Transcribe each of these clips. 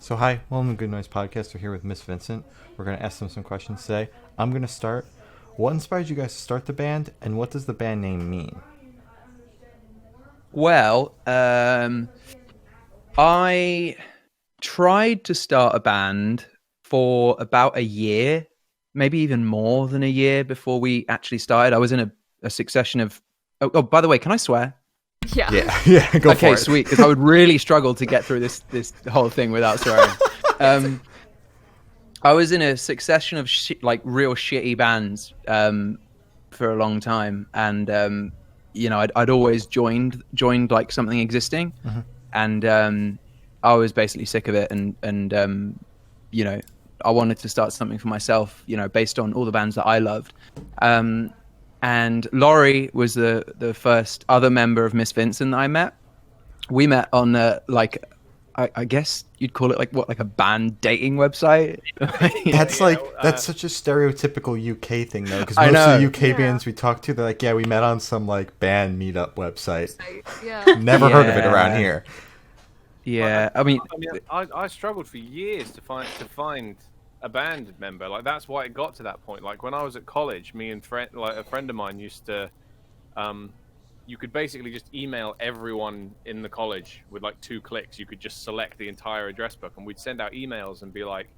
So hi, welcome to Good Noise Podcast. We're here with Miss Vincent. We're going to ask them some questions today. I'm going to start. What inspired you guys to start the band, and what does the band name mean? Well, I tried to start a band for about a year, maybe even more than a year before we actually started. I was in a succession of... Oh, by the way, can I swear? Yeah. Yeah, go for Okay, it. sweet, because I would really struggle to get through this whole thing without swearing. I was in a succession of real shitty bands for a long time, and I'd always joined like something existing, and I was basically sick of it, and I wanted to start something for myself, based on all the bands that I loved. And Laurie was the first other member of Miss Vincent that I met. We met on I guess you'd call it like a band dating website. That's such a stereotypical UK thing though, because I most know. of the UK bands we talk to, they're like, yeah, we met on some like band meetup website. Yeah. Never heard of it Yeah. around here. Yeah, I struggled for years to find a band member. Like that's why it got to that point. Like when I was at college, me and a friend of mine used to, you could basically just email everyone in the college with like 2 clicks. You could just select the entire address book, and we'd send out emails and be like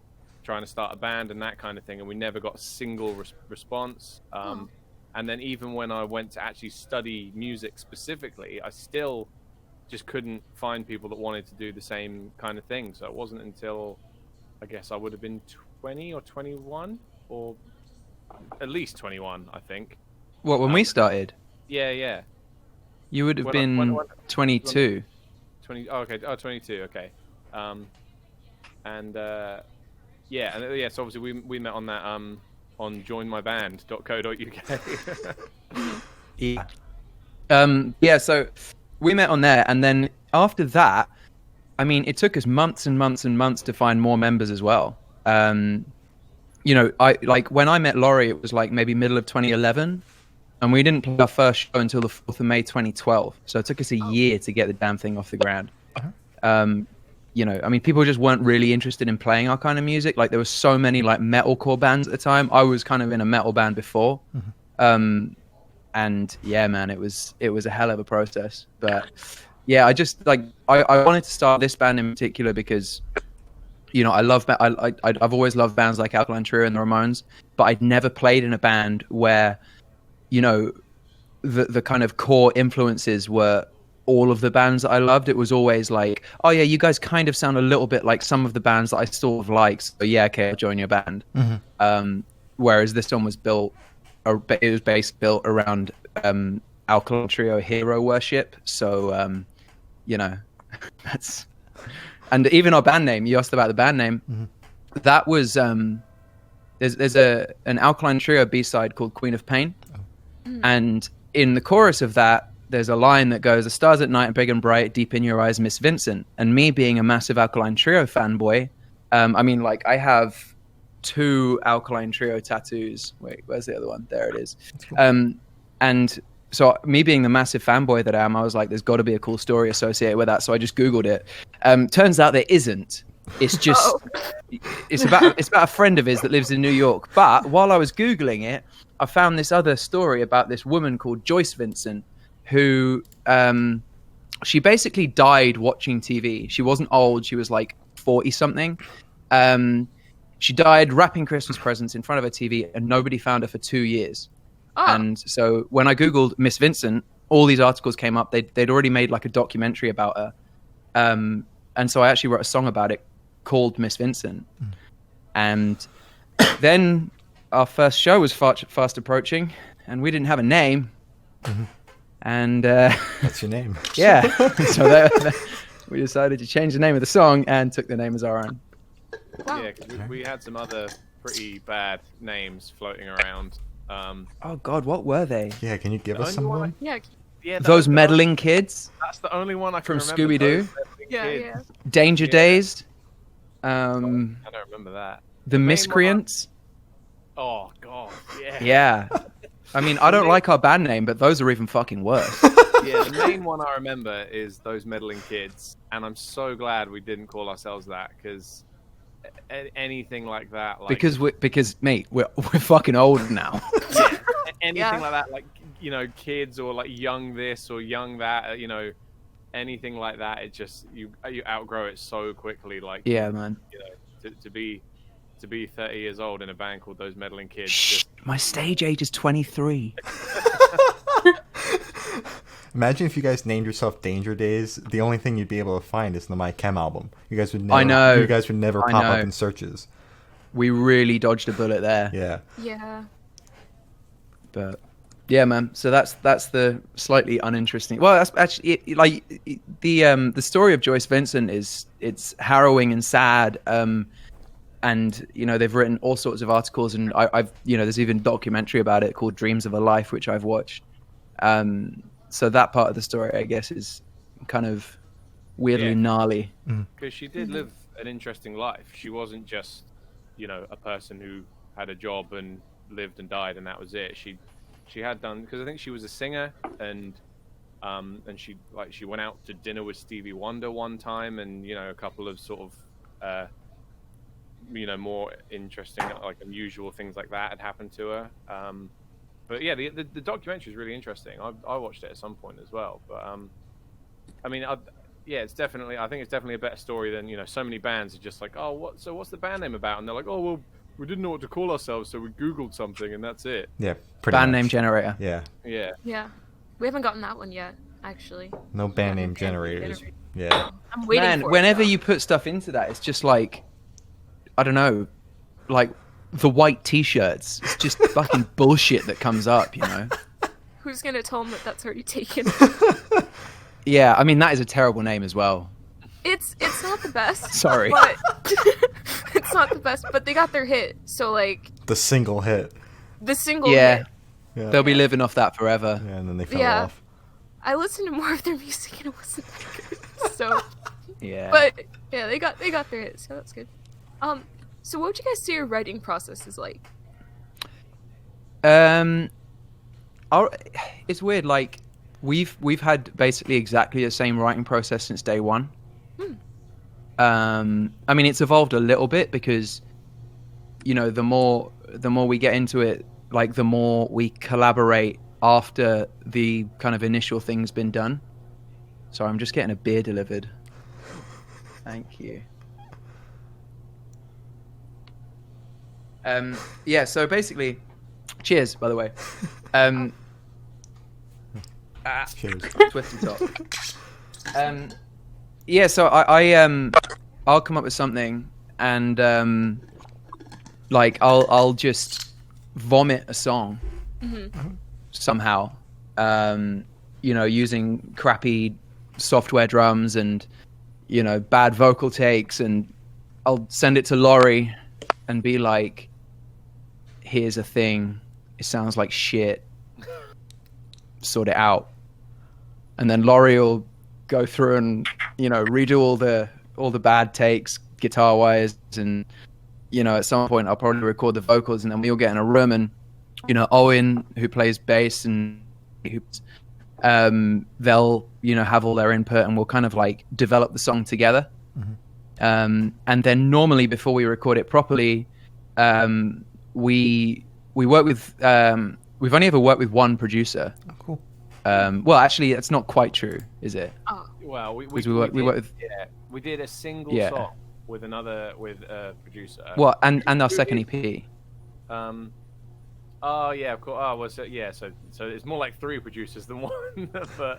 trying to start a band and that kind of thing. And we never got a single response. And then even when I went to actually study music specifically, I still just couldn't find people that wanted to do the same kind of thing. So it wasn't until I guess I would have been 20 or 21, or at least 21, I think. what, when we started? Yeah. You would have When I- been when- 22. 20. Oh, okay. Oh, 22. Okay. So obviously we met on that on joinmyband.co.uk. So we met on there, and then after that, I mean, it took us months and months and months to find more members as well. I like when I met Laurie, it was like maybe middle of 2011, and we didn't play our first show until the 4th of May 2012. So it took us a year to get the damn thing off the ground. I mean, people just weren't really interested in playing our kind of music. Like there were so many like metalcore bands at the time. I was kind of in a metal band before. And yeah, man, it was a hell of a process. But yeah, I just I wanted to start this band in particular because, I love I've always loved bands like Alkaline Trio and the Ramones, but I'd never played in a band where, the kind of core influences were all of the bands that I loved. It was always like, oh yeah, you guys kind of sound a little bit like some of the bands that I sort of like. So yeah, okay, I'll join your band. Whereas this one was built around Alkaline Trio hero worship. So that's, and even our band name, you asked about the band name. That was there's an Alkaline Trio B-side called Queen of Pain, and in the chorus of that there's a line that goes, the stars at night are big and bright, deep in your eyes, Miss Vincent. And me being a massive Alkaline Trio fanboy, I have 2 Alkaline Trio tattoos. Wait, where's the other one? There it is. Cool. And so me being the massive fanboy that I am, I was like, there's got to be a cool story associated with that. So I just Googled it. Turns out there isn't. It's just, it's about a friend of his that lives in New York. But while I was Googling it, I found this other story about this woman called Joyce Vincent, who, she basically died watching TV. She wasn't old. She was like 40 something. She died wrapping Christmas presents in front of her TV, and nobody found her for 2 years. And so when I Googled Miss Vincent, all these articles came up. They'd already made like a documentary about her. And so I actually wrote a song about it called Miss Vincent. And then our first show was fast approaching, and we didn't have a name. And What's your name? yeah, so we decided to change the name of the song and took the name as our own. Wow. Yeah, because we had some other pretty bad names floating around. Oh God, what were they? Yeah, can you give us only someone? Yeah. Those meddling kids That's the only one I from can remember. Scooby-Doo? Those meddling Yeah. kids. Danger Yeah. Days, I don't remember that. the main one Miscreants. Oh God, yeah. Yeah, I mean, I don't like our band name, but those are even fucking worse. Yeah, the main one I remember is Those Meddling Kids, and I'm so glad we didn't call ourselves that, because anything like that, like because mate, we're fucking old now. yeah, anything Yeah. like that, like, you know, kids or like young this or young that, you know, anything like that, it just you outgrow it so quickly. Like, Yeah, man. you know, to be 30 years old in a band called Those Meddling Kids. Shh, my stage age is 23. Imagine if you guys named yourself Danger Days. The only thing you'd be able to find is the My Chem album. You guys would never. I know. You guys would never I pop know. up in searches. We really dodged a bullet there. Yeah. Yeah. But yeah, man. So that's the slightly uninteresting. Well, that's actually the story of Joyce Vincent it's harrowing and sad. And you know, they've written all sorts of articles, and I've there's even a documentary about it called Dreams of a Life, which I've watched. So that part of the story, I guess, is kind of weirdly gnarly. Because she did live an interesting life. She wasn't just, you know, a person who had a job and lived and died and that was it. She had done, because I think she was a singer, and she went out to dinner with Stevie Wonder one time, and you know, a couple of sort of you know, more interesting, like unusual things like that had happened to her. But yeah, the documentary is really interesting. I watched it at some point as well. But I mean, yeah, it's definitely. I think it's definitely a better story than, you know, so many bands are just like, oh, what's the band name about? And they're like, oh, well, we didn't know what to call ourselves, so we Googled something, and that's it. Yeah. Pretty Band much. name generator. Yeah. Yeah. Yeah. We haven't gotten that one yet, actually. No band name generators. Yeah. I'm waiting Man, for whenever it, though. you put stuff into that, it's just like, I don't know, like the white T-shirts. It's just fucking bullshit that comes up, you know? Who's gonna tell them that that's already taken? Yeah, I mean, that is a terrible name as well. It's not the best. Sorry. But it's not the best, but they got their hit. So, like, The single hit. the single Yeah, hit. Yeah. they'll be living off that forever. Yeah, and then they fell Yeah. off. I listened to more of their music and it wasn't that good. So, Yeah. but yeah, they got their hit, so that's good. So what would you guys say your writing process is like? It's weird. Like we've had basically exactly the same writing process since day one. I mean, it's evolved a little bit because, you know, the more we get into it, like the more we collaborate after the kind of initial thing's been done. Sorry, I'm just getting a beer delivered. Thank you. Yeah, so basically, cheers, by the way. Cheers. Twisty top. Yeah, so I'll come up with something, and like I'll just vomit a song somehow. You know, using crappy software drums and, you know, bad vocal takes, and I'll send it to Laurie and be like, here's a thing, it sounds like shit, sort it out. And then Laurie will go through and, you know, redo all the bad takes guitar wise, and, you know, at some point I'll probably record the vocals, and then we'll get in a room, and, you know, Owen, who plays bass, and they'll, you know, have all their input, and we'll kind of like develop the song together. And then normally before we record it properly, we work with we've only ever worked with one producer. Oh, cool. Well, actually, that's not quite true, is it? Oh, Well, we work with yeah, we did a single Yeah. song with a producer. well, and our second EP. Oh yeah, of course. Oh, well, so it's more like 3 producers than one. But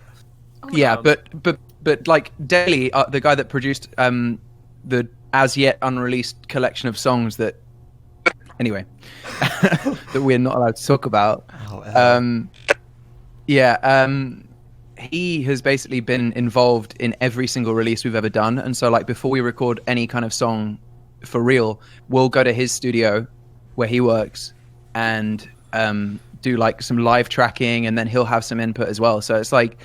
Yeah, Um, but like Daly, the guy that produced the as yet unreleased collection of songs that, anyway, that we're not allowed to talk about. He has basically been involved in every single release we've ever done, and so like before we record any kind of song for real, we'll go to his studio where he works and do like some live tracking, and then he'll have some input as well. So it's like,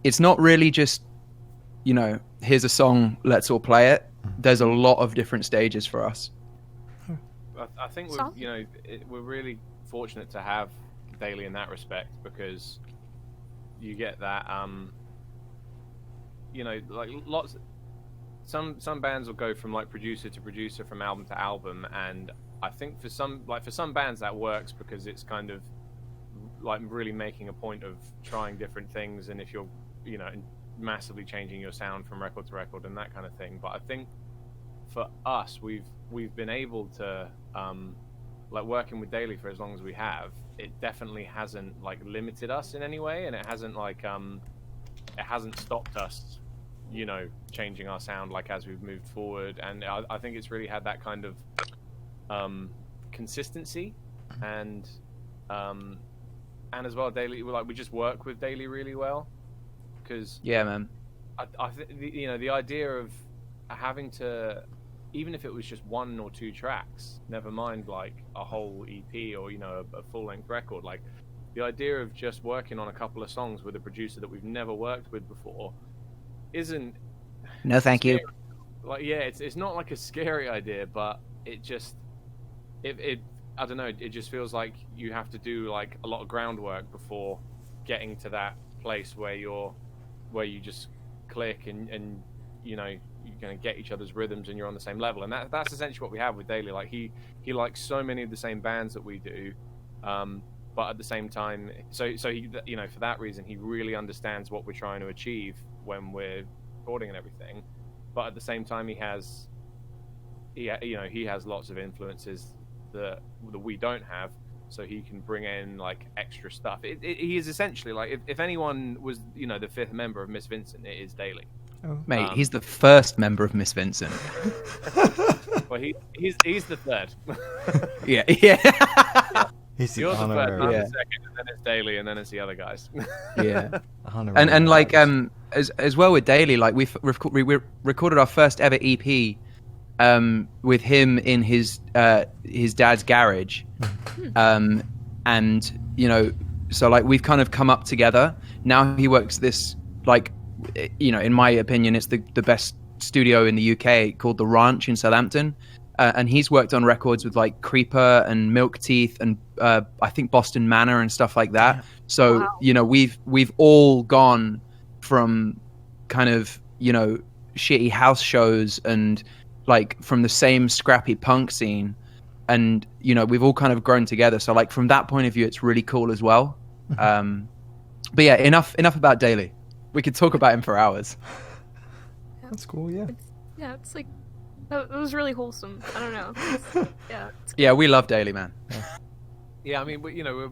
it's not really just, you know, here's a song, let's all play it. There's a lot of different stages for us. I think Solid. we're really fortunate to have Daly in that respect, because you get that like lots. Some bands will go from like producer to producer, from album to album, and I think for some bands that works because it's kind of like really making a point of trying different things, and if you're massively changing your sound from record to record and that kind of thing. But I think for us, we've been able to like working with Daily for as long as we have, it definitely hasn't like limited us in any way, and it hasn't stopped us changing our sound like as we've moved forward. And I think it's really had that kind of consistency, and as well Daily, like we just work with Daily really well, because man, I think the idea of having to, even if it was just 1 or 2 tracks, never mind like a whole EP or a full-length record, like the idea of just working on a couple of songs with a producer that we've never worked with before isn't no thank scary. you. Like it's not like a scary idea, but it just it I don't know, it just feels like you have to do like a lot of groundwork before getting to that place where you just click and you're gonna get each other's rhythms and you're on the same level. And that's essentially what we have with Daily. Like he likes so many of the same bands that we do, but at the same time, so he for that reason he really understands what we're trying to achieve when we're recording and everything. But at the same time, he has lots of influences that we don't have, so he can bring in like extra stuff. He is essentially like, if anyone was the 5th member of Miss Vincent, it is Daily. Oh. Mate, he's the first member of Miss Vincent. Well, he's the 3rd. yeah. He's the You're the 3rd, honorary. I'm Yeah. the 2nd, and then it's Daily, and then it's the other guys. Yeah. Honorary And like members. as well with Daily, like we recorded our first ever EP with him in his dad's garage, and so like we've kind of come up together. Now he works this, like, in my opinion, it's the best studio in the UK called The Ranch in Southampton, and he's worked on records with like Creeper and Milk Teeth and I think Boston Manor and stuff like that. So Wow. we've all gone from kind of shitty house shows and like from the same scrappy punk scene, and we've all kind of grown together. So like from that point of view, it's really cool as well. But yeah, enough about Daily. We could talk about him for hours. That's cool. Yeah. It's like that was really wholesome. I don't know. It's Yeah, we love Daily, man. Yeah, I mean, we're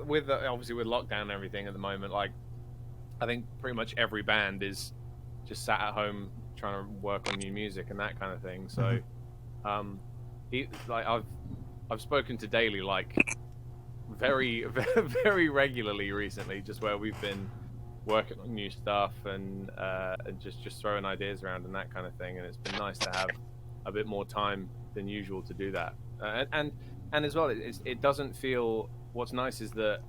with obviously with lockdown and everything at the moment, like I think pretty much every band is just sat at home trying to work on new music and that kind of thing. So, I've spoken to Daily like very very regularly recently, just where we've been working on new stuff and just throwing ideas around and that kind of thing. And it's been nice to have a bit more time than usual to do that. And as well, it doesn't feel. What's nice is that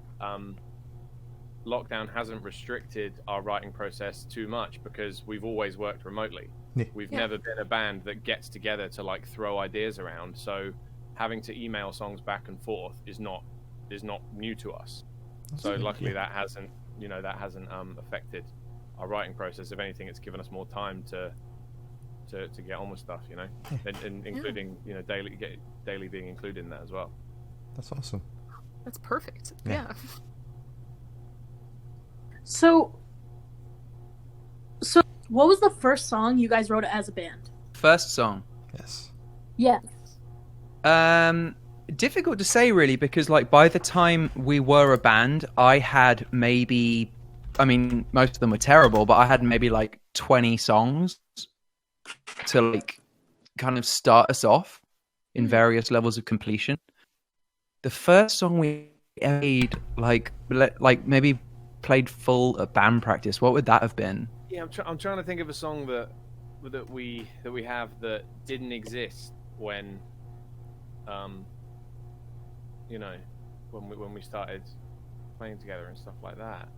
lockdown hasn't restricted our writing process too much, because we've always worked remotely. Yeah. We've never been a band that gets together to like throw ideas around. So having to email songs back and forth is not new to us. So luckily that hasn't affected our writing process. If anything, it's given us more time to get on with stuff, and including Daily being included in that as well. That's awesome. That's perfect. Yeah. Yeah. So what was the first song you guys wrote as a band? First song. Yes. Yeah. Difficult to say really, because like by the time we were a band, I had maybe, I mean, most of them were terrible, but I had maybe like 20 songs to like kind of start us off in various levels of completion. The first song we made, like maybe played full at band practice, what would that have been? Yeah, I'm trying to think of a song that we have that didn't exist when when we started playing together and stuff like that.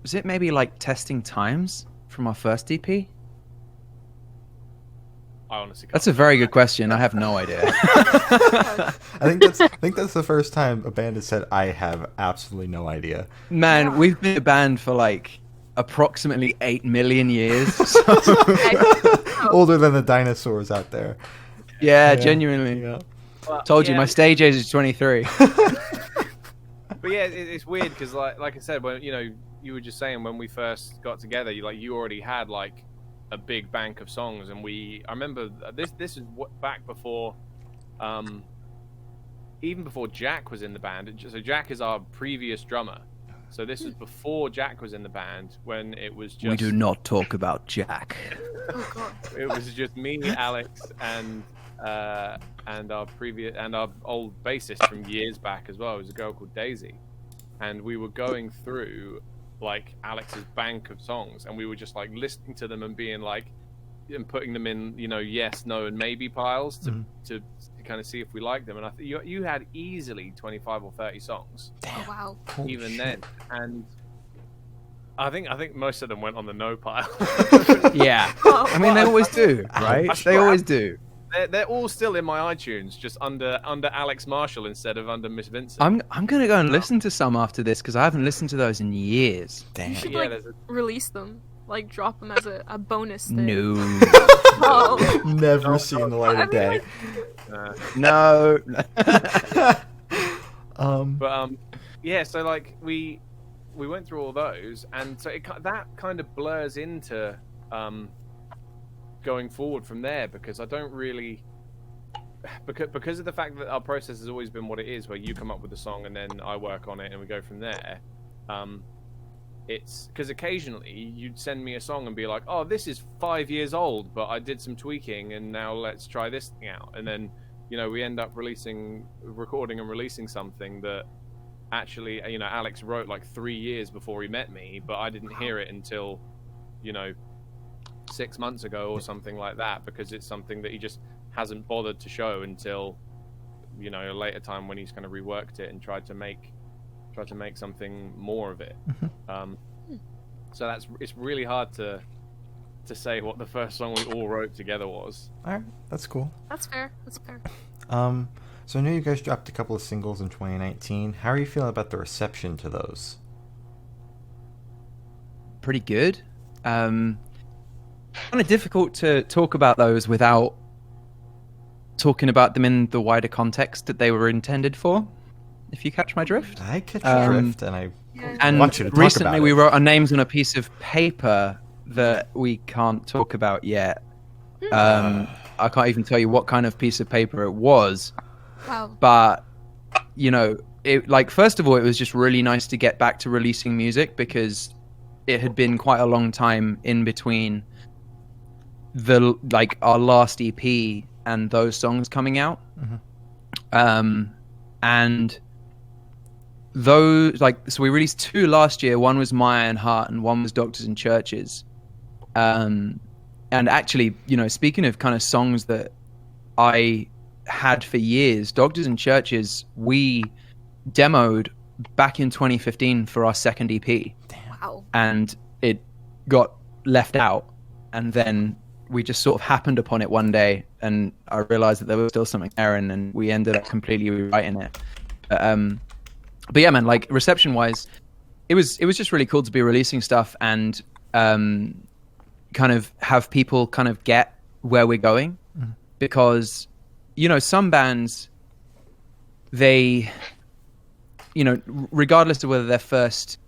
Was it maybe like Testing Times from our first EP? I honestly can't. That's a very good question. I have no idea. I think that's the first time a band has said I have absolutely no idea. Man, we've been a band for like approximately 8 million years. So, Older than the dinosaurs out there. yeah, genuinely. Yeah. Well, Told you, yeah, my stage age is 23. But yeah, it's weird because like I said, when you were just saying when we first got together, you already had like a big bank of songs, and I remember this is back before, even before Jack was in the band. So Jack is our previous drummer. So this is before Jack was in the band, when it was just... We do not talk about Jack. Oh god. It was just me, Alex, and our old bassist from years back as well. It was a girl called Daisy, and we were going through like Alex's bank of songs, and we were just like listening to them and being like, and putting them in yes, no, and maybe piles to kind of see if we liked them. And I think you had easily 25 or 30 songs. Oh wow. Holy Even shit. then, and I think most of them went on the no pile. Yeah. Oh, I mean, they always do, right? They always do. They're all still in my iTunes, just under Alex Marshall instead of under Miss Vincent. I'm gonna go and listen to some after this because I haven't listened to those in years. Damn. You should Yeah, like there's release them, like drop them as a bonus thing. No. Oh. Never seen the light I of mean, day. like, No. But yeah. So like we went through all those, and so that kind of blurs into going forward from there, because I don't really, because of the fact that our process has always been what it is, where you come up with a song and then I work on it and we go from there. It's because occasionally you'd send me a song and be like, oh, this is 5 years old, but I did some tweaking and now let's try this thing out. And then, we end up recording and releasing something that actually, Alex wrote like 3 years before he met me, but I didn't hear it until, 6 months ago or something like that, because it's something that he just hasn't bothered to show until, a later time when he's kind of reworked it and tried to make something more of it. So it's really hard to say what the first song we all wrote together was. All right, that's cool. That's fair. That's fair. So I know you guys dropped a couple of singles in 2019. How are you feeling about the reception to those? Pretty good. Kind of difficult to talk about those without talking about them in the wider context that they were intended for, if you catch my drift. I catch your drift, and I And want you to talk recently about we it. wrote our names on a piece of paper that we can't talk about yet. I can't even tell you what kind of piece of paper it was. Wow. But first of all, it was just really nice to get back to releasing music, because it had been quite a long time in between our last EP and those songs coming out. And those, so we released 2 last year. One was My Iron Heart and one was Doctors and Churches. And actually, speaking of kind of songs that I had for years, Doctors and Churches, we demoed back in 2015 for our second EP. Wow. And it got left out. And then we just sort of happened upon it one day, and I realized that there was still something there, and we ended up completely rewriting it. But yeah, man, reception wise, it was just really cool to be releasing stuff and kind of have people kind of get where we're going, because some bands, they, regardless of whether their first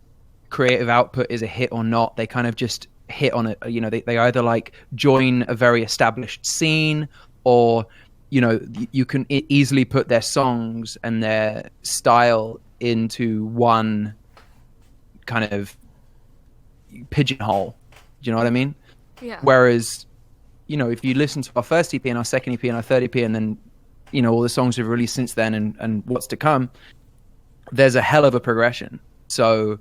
creative output is a hit or not, they kind of just hit on it. They either join a very established scene, or you can easily put their songs and their style into one kind of pigeonhole. Do you know what I mean? Yeah. Whereas, if you listen to our first EP and our second EP and our third EP, and then, all the songs we've released since then and what's to come, there's a hell of a progression. So,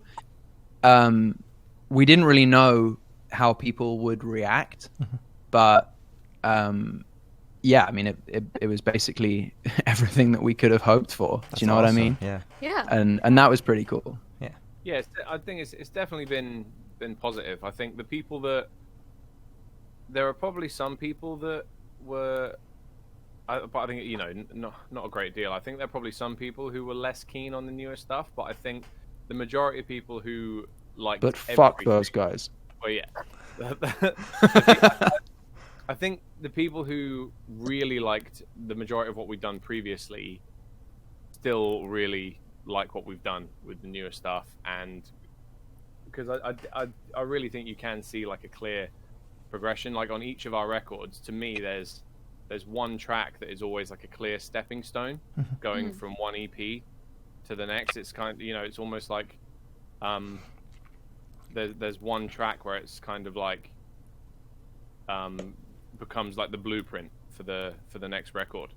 we didn't really know how people would react, but, yeah, I mean, it was basically everything that we could have hoped for. That's Do you know what I awesome. mean? Yeah. Yeah. And that was pretty cool. Yeah, I think it's definitely been positive. I think there are probably some people that were, but I think not a great deal. I think there are probably some people who were less keen on the newer stuff, but I think the majority of people who liked. But fuck everything- those guys. Well, yeah. I think the people who really liked the majority of what we've done previously still really like what we've done with the newer stuff, and because I really think you can see like a clear progression, like on each of our records. To me, there's one track that is always like a clear stepping stone going from one EP to the next. It's kind of, it's almost like there's one track where it's kind of like becomes like the blueprint for the next record.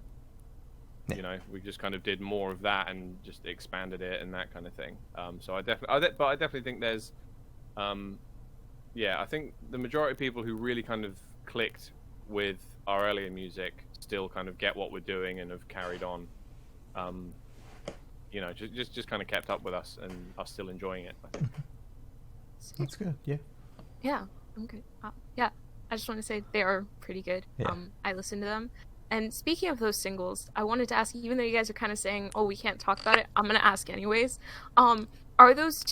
Yeah. We just kind of did more of that and just expanded it and that kind of thing. So I definitely think there's I think the majority of people who really kind of clicked with our earlier music still kind of get what we're doing and have carried on. Just kind of kept up with us and are still enjoying it, I think. That's good. Yeah. Yeah, I'm good. Yeah, I just want to say they are pretty good. Yeah. I listened to them. And speaking of those singles, I wanted to ask you, even though you guys are kind of saying, oh, we can't talk about it, I'm going to ask anyways. Are those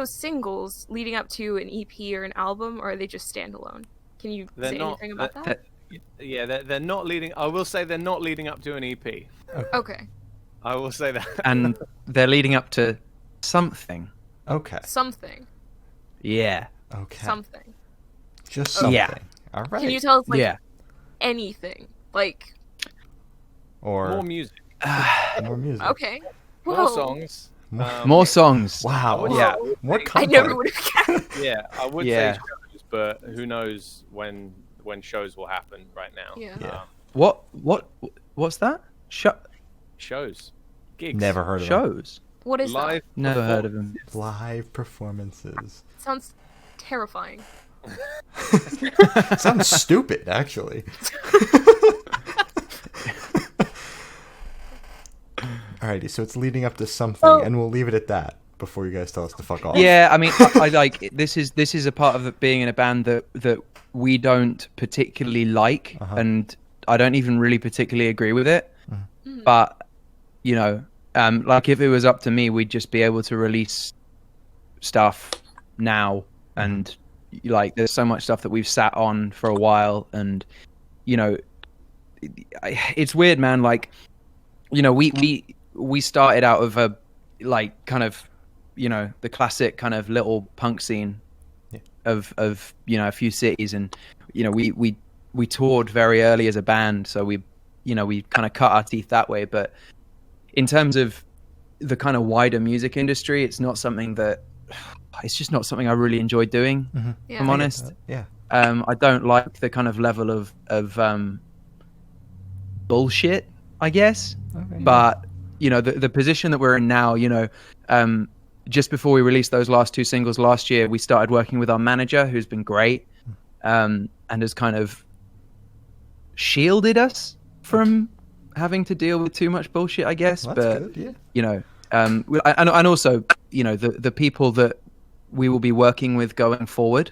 singles leading up to an EP or an album, or are they just standalone? Can you say anything about that? They're not leading. I will say they're not leading up to an EP. Okay. I will say that. And they're leading up to something. Okay. Something. Yeah. Okay. Something. Just something. Yeah. All right. Can you tell us, like, Yeah. anything? Like... Or More music, more music. Okay. more Whoa. songs. More songs. Wow. Yeah. More I content. never would have guessed. Yeah, I would Yeah. say shows, but who knows when shows will happen right now. Yeah. Yeah. What's that? Shows, gigs, Never heard of them. Shows. What is live. Never heard of them. Live performances. that? Sounds terrifying. Sounds stupid, actually. Alrighty, so it's leading up to something, and we'll leave it at that before you guys tell us to fuck off. Yeah, I mean, I like this is a part of it being in a band that we don't particularly like, and I don't even really particularly agree with it. But like if it was up to me, we'd just be able to release stuff now, and like there's so much stuff that we've sat on for a while, and it's weird, man. Like we started out of a like kind of the classic kind of little punk scene of a few cities, and we toured very early as a band, so we kind of cut our teeth that way. But in terms of the kind of wider music industry, it's just not something I really enjoy doing. Yeah. If I'm honest. Yeah. I don't like the kind of level of bullshit, I guess. Okay. But the position that we're in now, just before we released those last two singles last year, we started working with our manager, who's been great, and has kind of shielded us from having to deal with too much bullshit, I guess. Well, that's but good, yeah. and also the people that we will be working with going forward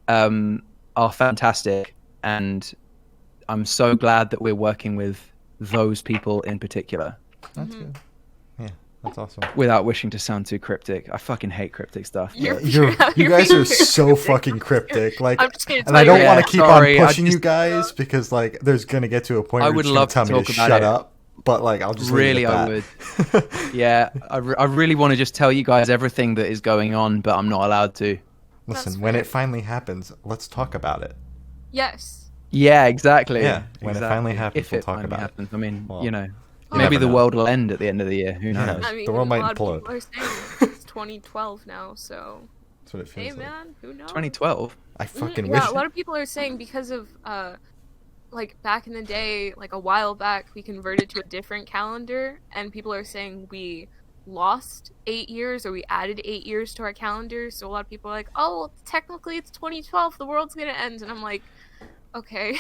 are fantastic, and I'm so glad that we're working with those people in particular. That's good. Yeah, that's awesome. Without wishing to sound too cryptic, I fucking hate cryptic stuff. You're- You you're guys being are very so cryptic. fucking cryptic. Like, I'm just gonna and tell I you don't right want now. to keep Sorry, on I pushing you just- guys because like there's gonna get to a point I where would you're love just gonna to tell me talk to about shut it. up. But like I'll just Really, leave it I at would. that. Yeah, I really want to just tell you guys everything that is going on, but I'm not allowed to. Listen, That's when fair. it finally happens, let's talk about it. Yes. Yeah, exactly. Yeah, when it finally happens, if we'll it talk finally about it. happens. I mean, Well, maybe never the know. world will end at the end of the year. Who Yeah. knows? I mean, The world a might lot of implode. people are saying it's 2012 now, so That's what it feels hey, like. man, who knows? 2012. I fucking Yeah, wish. a lot of people are saying because of like back in the day, like a while back, we converted to a different calendar, and people are saying we lost 8 years or we added 8 years to our calendar. So a lot of people are like, oh, well, technically it's 2012, the world's gonna end, and I'm like, okay,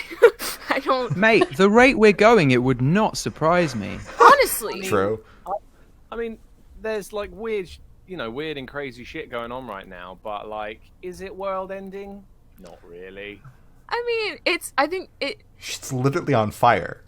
I don't. Mate, the rate we're going, it would not surprise me. Honestly, True. I mean, there's like weird and crazy shit going on right now, but like, is it world ending? Not really. I mean, I think it It's literally on fire.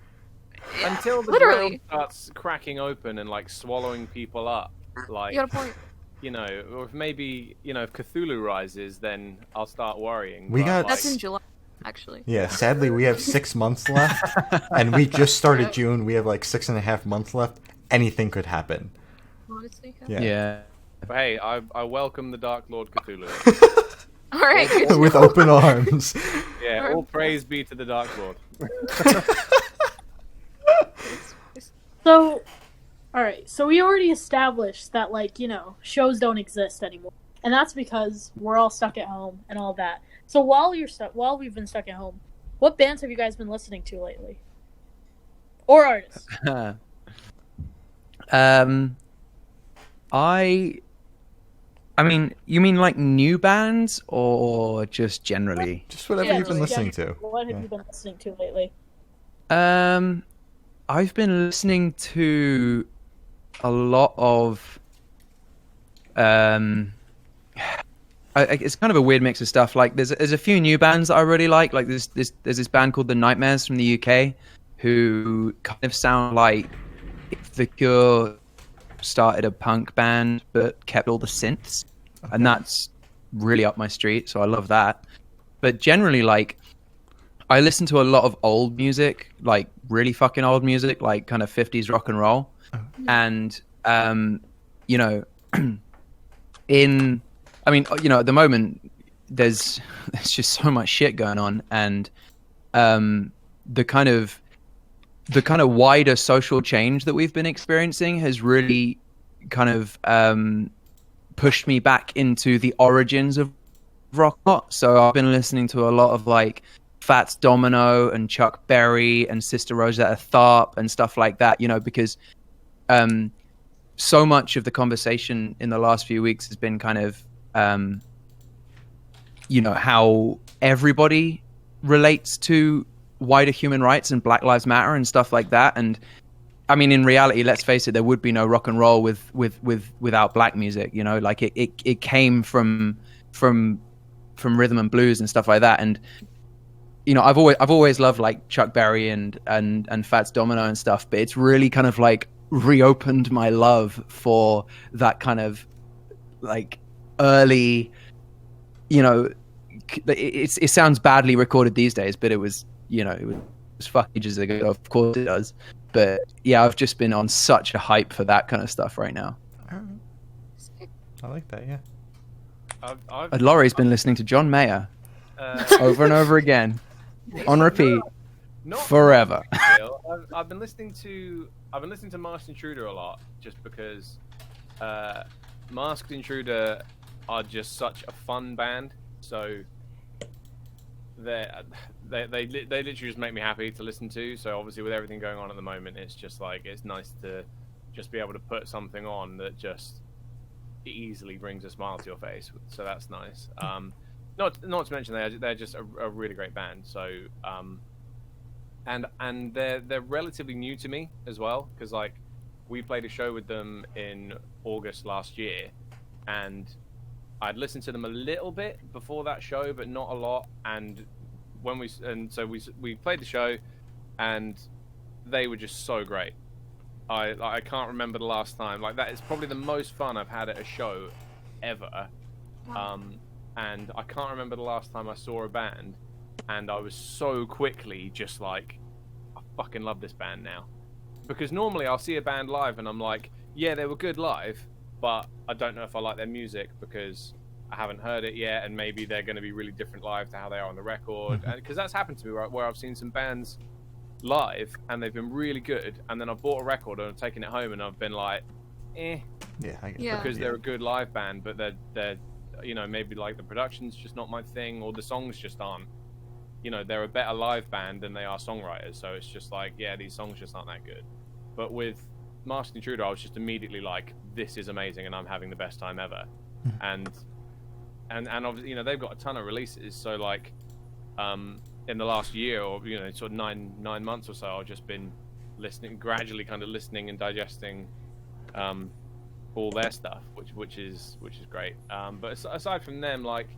Until the Literally. ground starts cracking open and like swallowing people up, like You got a point. you know, or if maybe if Cthulhu rises, then I'll start worrying. We but, got- That's like, in July, actually. Yeah, sadly, we have 6 months left, and we just started June. We have like 6.5 months left. Anything could happen. Honestly. Yeah. Yeah. But hey, I welcome the Dark Lord Cthulhu. All right. Good to With know. open arms. Yeah, all praise be to the Dark Lord. So, all right. So we already established that, like, shows don't exist anymore, and that's because we're all stuck at home and all that. So while we've been stuck at home, what bands have you guys been listening to lately, or artists? I mean, you mean like new bands or just generally? Just whatever you've been like, listening to. What have Yeah. you been listening to lately? I've been listening to a lot of it's kind of a weird mix of stuff. Like there's a few new bands that I really like. Like there's this band called The Nightmares from the UK, who kind of sound like if The Cure started a punk band but kept all the synths, and that's really up my street. So I love that. But generally, like, I listen to a lot of old music, like really fucking old music, like kind of 50s rock and roll. And at the moment there's just so much shit going on, and the kind of wider social change that we've been experiencing has really kind of pushed me back into the origins of rock. So I've been listening to a lot of like Fats Domino and Chuck Berry and Sister Rosetta Tharpe and stuff like that, because so much of the conversation in the last few weeks has been kind of how everybody relates to wider human rights and Black Lives Matter and stuff like that. And I mean, in reality, let's face it, there would be no rock and roll without black music. Like it came from rhythm and blues and stuff like that. And I've always loved like Chuck Berry and Fats Domino and stuff, but it's really kind of like reopened my love for that kind of like early, it sounds badly recorded these days, but it was fuck ages ago. Of course it does. But yeah, I've just been on such a hype for that kind of stuff right now. All right. I like that, yeah. And Laurie's been listening to John Mayer over and over again on repeat Not forever. I've been listening to Masked Intruder a lot, just because Masked Intruder are just such a fun band. So they literally just make me happy to listen to. So obviously with everything going on at the moment, it's just like it's nice to just be able to put something on that just easily brings a smile to your face. So that's nice. Not to mention they're just a really great band. So and they're relatively new to me as well, because like we played a show with them in August last year, and I'd listened to them a little bit before that show, but not a lot. And so we played the show, and they were just so great. I can't remember the last time. Like, that is probably the most fun I've had at a show ever. Wow. And I can't remember the last time I saw a band, and I was so quickly just like, I fucking love this band now. Because normally I'll see a band live and I'm like, yeah, they were good live, but I don't know if I like their music because I haven't heard it yet, and maybe they're going to be really different live to how they are on the record. Because that's happened to me, right, where I've seen some bands live and they've been really good, and then I've bought a record and I've taken it home and I've been like, eh, Yeah, I get Yeah. that. because they're a good live band, but they're maybe like the production's just not my thing, or the songs just aren't. They're a better live band than they are songwriters, so it's just like, yeah, these songs just aren't that good. But with Masked Intruder, I was just immediately like, this is amazing, and I'm having the best time ever. and obviously, they've got a ton of releases, so like, in the last year, or sort of nine months or so, I've just been gradually kind of listening and digesting all their stuff, which is great. But aside from them, like,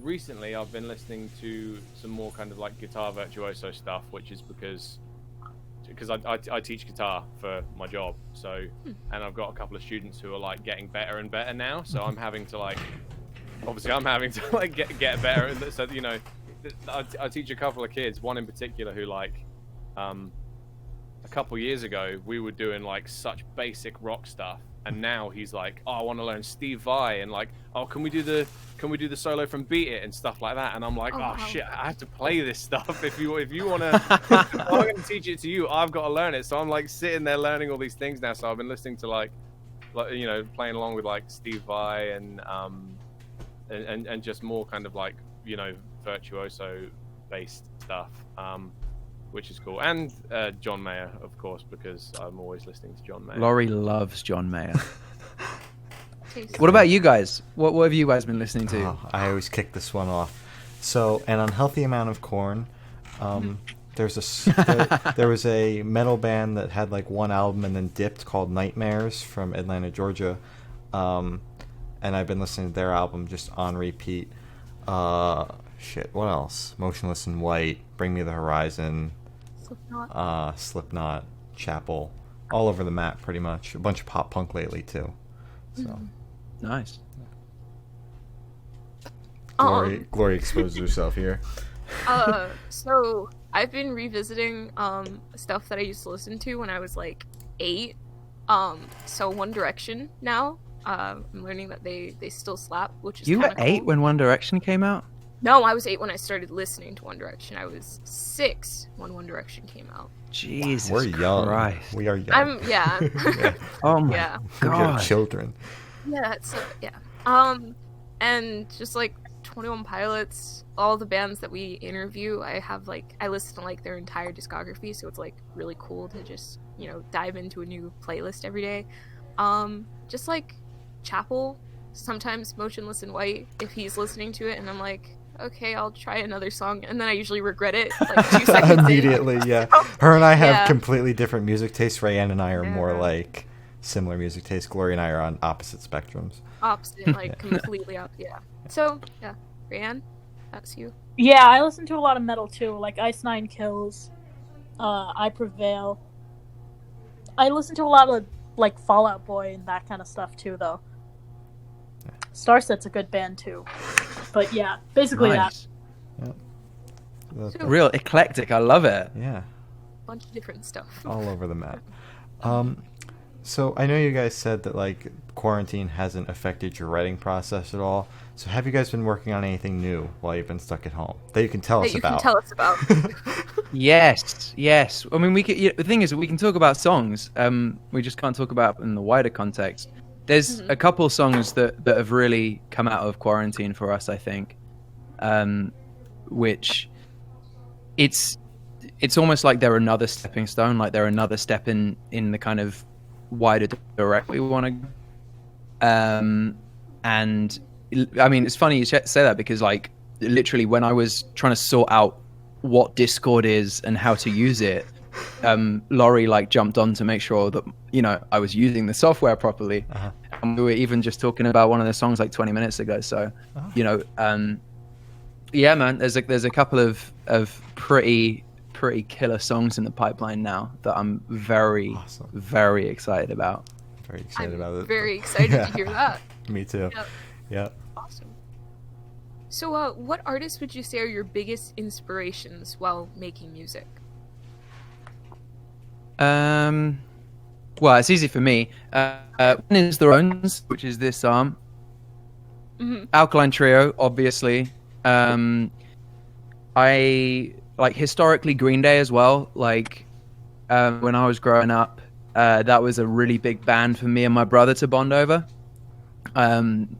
recently I've been listening to some more kind of like guitar virtuoso stuff, which is because I teach guitar for my job. So, and I've got a couple of students who are like getting better and better now. So I'm having to like, obviously I'm having to like get better. And so, you know, I teach a couple of kids, one in particular who like, a couple years ago we were doing like such basic rock stuff, and now he's like, oh, I want to learn Steve Vai, and like, oh, can we do the solo from Beat It and stuff like that, and I'm like, wow. shit, I have to play this stuff. If you want to I'm going to teach it to you, I've got to learn it. So I'm like sitting there learning all these things now. So I've been listening to like you know, playing along with like Steve Vai and just more kind of like, you know, virtuoso based stuff, which is cool. And John Mayer, of course, because I'm always listening to John Mayer. Laurie loves John Mayer. Tasty. What about you guys? What have you guys been listening to? Oh, I always kick this one off. So, an unhealthy amount of corn. There was a metal band that had like one album and then dipped called Nightmares from Atlanta, Georgia. And I've been listening to their album just on repeat. Shit, what else? Motionless in White, Bring Me the Horizon, Slipknot, Chapel, all over the map pretty much. A bunch of pop punk lately too. So Nice. Glory exposed herself here. So I've been revisiting stuff that I used to listen to when I was like 8. So One Direction now. I'm learning that they still slap, which is You were kinda 8 cool. when One Direction came out? No, I was 8 when I started listening to One Direction. I was 6 when One Direction came out. Jesus We're young. Christ. We are young. Yeah. Oh my Yeah. We are God. children. Yeah, so yeah. And just like 21 Pilots, all the bands that we interview, I listen to like their entire discography, so it's like really cool to just, you know, dive into a new playlist every day. Just like Chapel, sometimes Motionless in White, if he's listening to it and I'm like, okay, I'll try another song, and then I usually regret it like 2 seconds in. Immediately, yeah. Her and I have Yeah. completely different music tastes. Rayanne and I are more Yeah. like similar music tastes. Glory and I are on opposite spectrums. Opposite, like completely opposite. Yeah. So yeah, Ryan, that's you. Yeah, I listen to a lot of metal too, like Ice Nine Kills, I Prevail. I listen to a lot of like Fall Out Boy and that kind of stuff too, though. Starset's a good band too, but yeah, basically Nice. That's- Real eclectic. I love it. yeah, Bunch of different stuff. all over the map. So I know you guys said that like quarantine hasn't affected your writing process at all. So have you guys been working on anything new while you've been stuck at home that you can tell That us you about? can tell us about. Yes. I mean, the thing is, we can talk about songs. We just can't talk about in the wider context. There's a couple songs that have really come out of quarantine for us, I think. Which it's almost like they're another stepping stone, like they're another step in the kind of wider direction we want to. And I mean, it's funny you say that because like literally when I was trying to sort out what Discord is and how to use it, Laurie like jumped on to make sure that, you know, I was using the software properly. And we were even just talking about one of the songs like 20 minutes ago. So, you know, yeah, man, there's a couple of pretty killer songs in the pipeline now that I'm very, Awesome. very excited about. Very excited I'm about it. very excited to hear that. Me too. Yep. Yeah. Awesome. So, what artists would you say are your biggest inspirations while making music? Well, it's easy for me. One is The Rones, which is this Alkaline Trio, obviously. I like historically Green Day as well. Like when I was growing up, that was a really big band for me and my brother to bond over.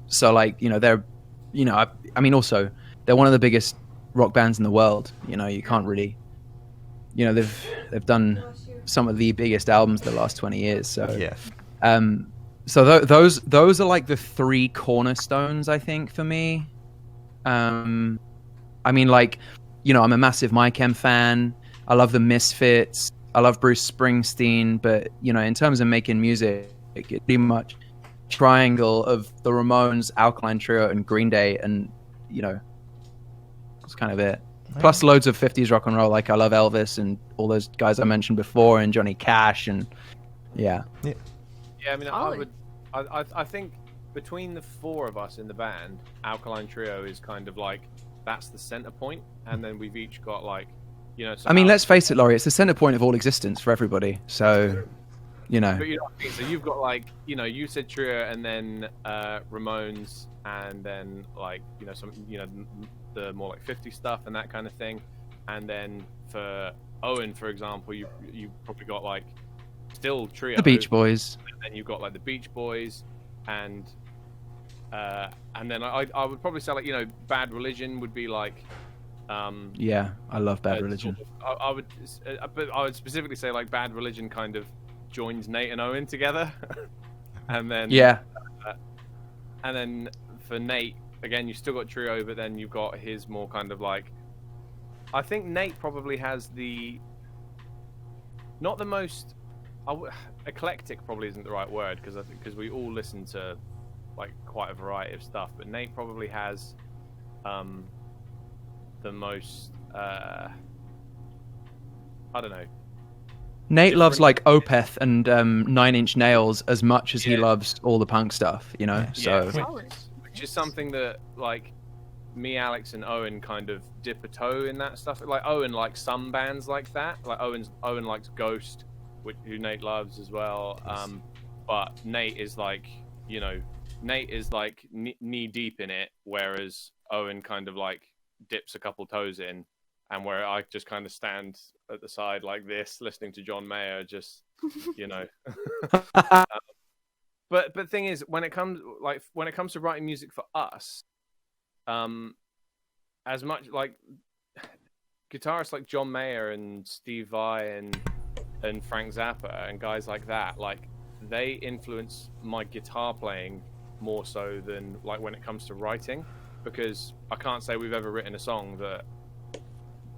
So like, you know, they're, you know, I mean, also they're one of the biggest rock bands in the world. You know, you can't really, you know, they've done some of the biggest albums the last 20 years. So Yeah. So those are like the 3 cornerstones, I think, for me. I mean, like, you know, I'm a massive My Chem fan. I love the Misfits. I love Bruce Springsteen. But, you know, in terms of making music, it's pretty much triangle of the Ramones, Alkaline Trio, and Green Day. And, you know, That's kind of it. Plus loads of 50s rock and roll. Like I love Elvis and all those guys I mentioned before, and Johnny Cash, and yeah. Yeah, I mean, Solid. I think between the four of us in the band, Alkaline Trio is kind of like that's the center point, and then we've each got like, you know. I mean, let's face it, Laurie. It's the center point of all existence for everybody. So, you know. But you know what I mean? So you've got like, you know, you said Trio, and then Ramones, and then like, you know, some, you know, the more like 50 stuff and that kind of thing, and then for Owen, for example, you probably got like still Trio, The Beach Boys, and then you've got like the Beach Boys, and then I would probably say like, you know, Bad Religion would be like, yeah, I love Bad Religion. Sort of, but I would specifically say like Bad Religion kind of joins Nate and Owen together, and then and then for Nate again, you still got Trio, but then you've got his more kind of like, I think Nate probably has not the most eclectic, probably isn't the right word, because we all listen to like quite a variety of stuff, but Nate probably has the most I don't know. Nate loves like Opeth and Nine Inch Nails as much as he loves all the punk stuff, you know. So which is something that like me, Alex, and Owen kind of dip a toe in that stuff. Like Owen likes some bands like that. Like Owen likes Ghost, who Nate loves as well. But Nate is like, you know, Nate is like knee deep in it, whereas Owen kind of like dips a couple toes in, and where I just kind of stand at the side like this, listening to John Mayer, just, you know. But thing is, when it comes to writing music for us, as much like guitarists like John Mayer and Steve Vai and Frank Zappa and guys like that, like they influence my guitar playing more so than like when it comes to writing, because I can't say we've ever written a song that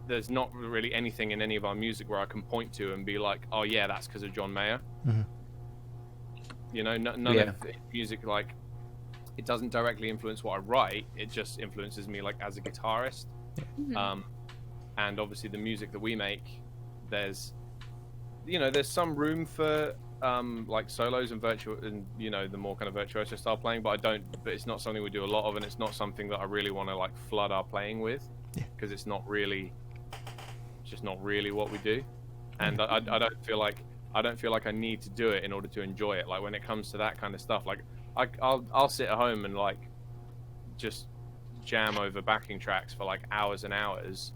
there's not really anything in any of our music where I can point to and be like, oh yeah, that's because of John Mayer. Mm-hmm. You know, none of the music, like, it doesn't directly influence what I write. It just influences me, like, as a guitarist. Mm-hmm. And obviously the music that we make, there's some room for like solos and you know, the more kind of virtuoso style playing, but it's not something we do a lot of, and it's not something that I really want to like flood our playing with, because it's just not really what we do. And I don't feel like I need to do it in order to enjoy it. Like when it comes to that kind of stuff, like I'll sit at home and like just jam over backing tracks for like hours and hours,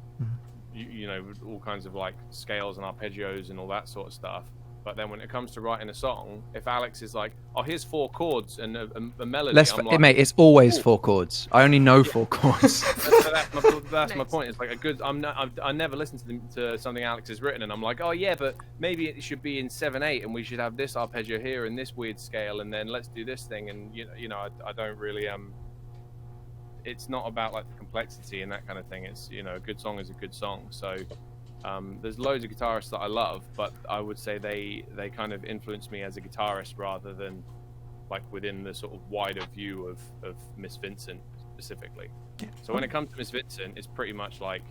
you know, with all kinds of like scales and arpeggios and all that sort of stuff. But then when it comes to writing a song, if Alex is like, oh, here's 4 chords and a melody, mate, it's always 4 chords. I only know 4 chords. That's my point. It's like I never listen to something Alex has written, and I'm like, oh yeah, but maybe it should be in 7/8, and we should have this arpeggio here and this weird scale, and then let's do this thing, and you know, I don't really It's not about like the complexity and that kind of thing. It's, you know, a good song is a good song. So there's loads of guitarists that I love, but I would say they kind of influence me as a guitarist rather than like within the sort of wider view of Miss Vincent specifically. Yeah. So when it comes to Miss Vincent, it's pretty much like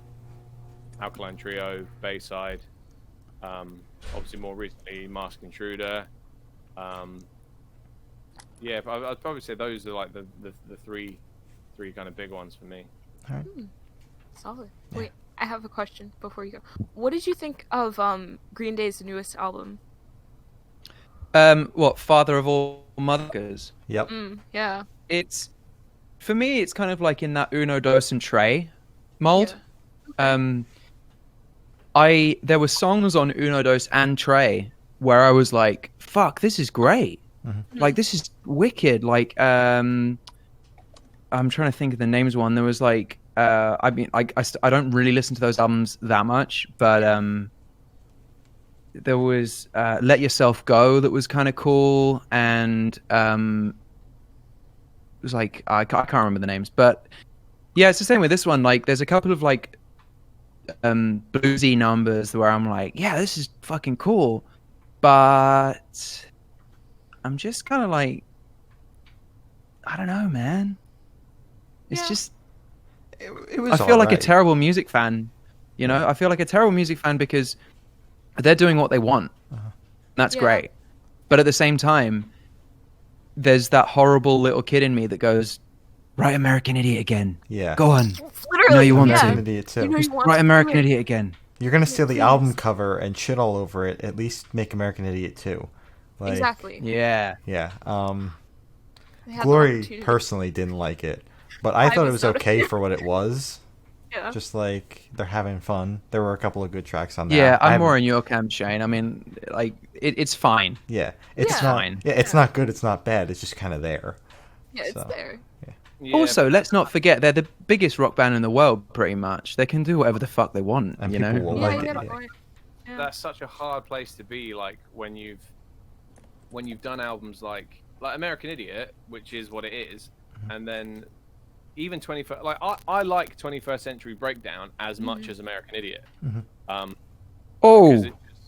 Alkaline Trio, Bayside, obviously more recently Masked Intruder. Yeah, I'd probably say those are like the three kind of big ones for me. All right. Solid. Yeah. Wait, I have a question before you go. What did you think of Green Day's newest album? What, Father of All Mothers? Yep. Yeah. It's, for me, it's kind of like in that Uno, Dos, and Tre mold. Yeah. Okay. There were songs on Uno, Dos, and Tre where I was like, fuck, this is great. Mm-hmm. Like, this is wicked. Like, I'm trying to think of the names of one. There was like, I mean, I don't really listen to those albums that much, but there was Let Yourself Go that was kind of cool, and it was like, I can't remember the names, but yeah, it's the same with this one. Like, there's a couple of like bluesy numbers where I'm like, yeah, this is fucking cool, but I'm just kind of like, I don't know, man. It's just It was. I feel like a alright. terrible music fan. You know, I feel like a terrible music fan because they're doing what they want. That's Yeah. great. But at the same time, there's that horrible little kid in me that goes, "Write American Idiot again. Yeah. Go on. Literally, No, you want yeah. to. American Idiot too. You know you want Write to American do it. Idiot again." You're gonna steal the Please. album cover and shit all over it. At least make American Idiot too. Like, Exactly. Yeah. Yeah. They had the Glory opportunity. personally didn't like it, but I I thought it was was so okay defeated. for what it was. Yeah. Just like they're having fun. There were a couple of good tracks on there. Yeah, I I'm more haven't- in your camp, Shane. I mean, like, it's fine. Yeah, it's Yeah. not. Fine. Yeah, it's not good. It's not bad. It's just kind of there. Yeah, it's So. there. Yeah, Also, let's not forget they're the biggest rock band in the world, pretty much. They can do whatever the fuck they want, And you people know? will Yeah, like you it. got a Yeah. point. Yeah. that's such a hard place to be. Like when you've done albums like American Idiot, which is what it is, and then even 21st. Like I like 21st Century Breakdown as much as American Idiot. Oh, Because it just,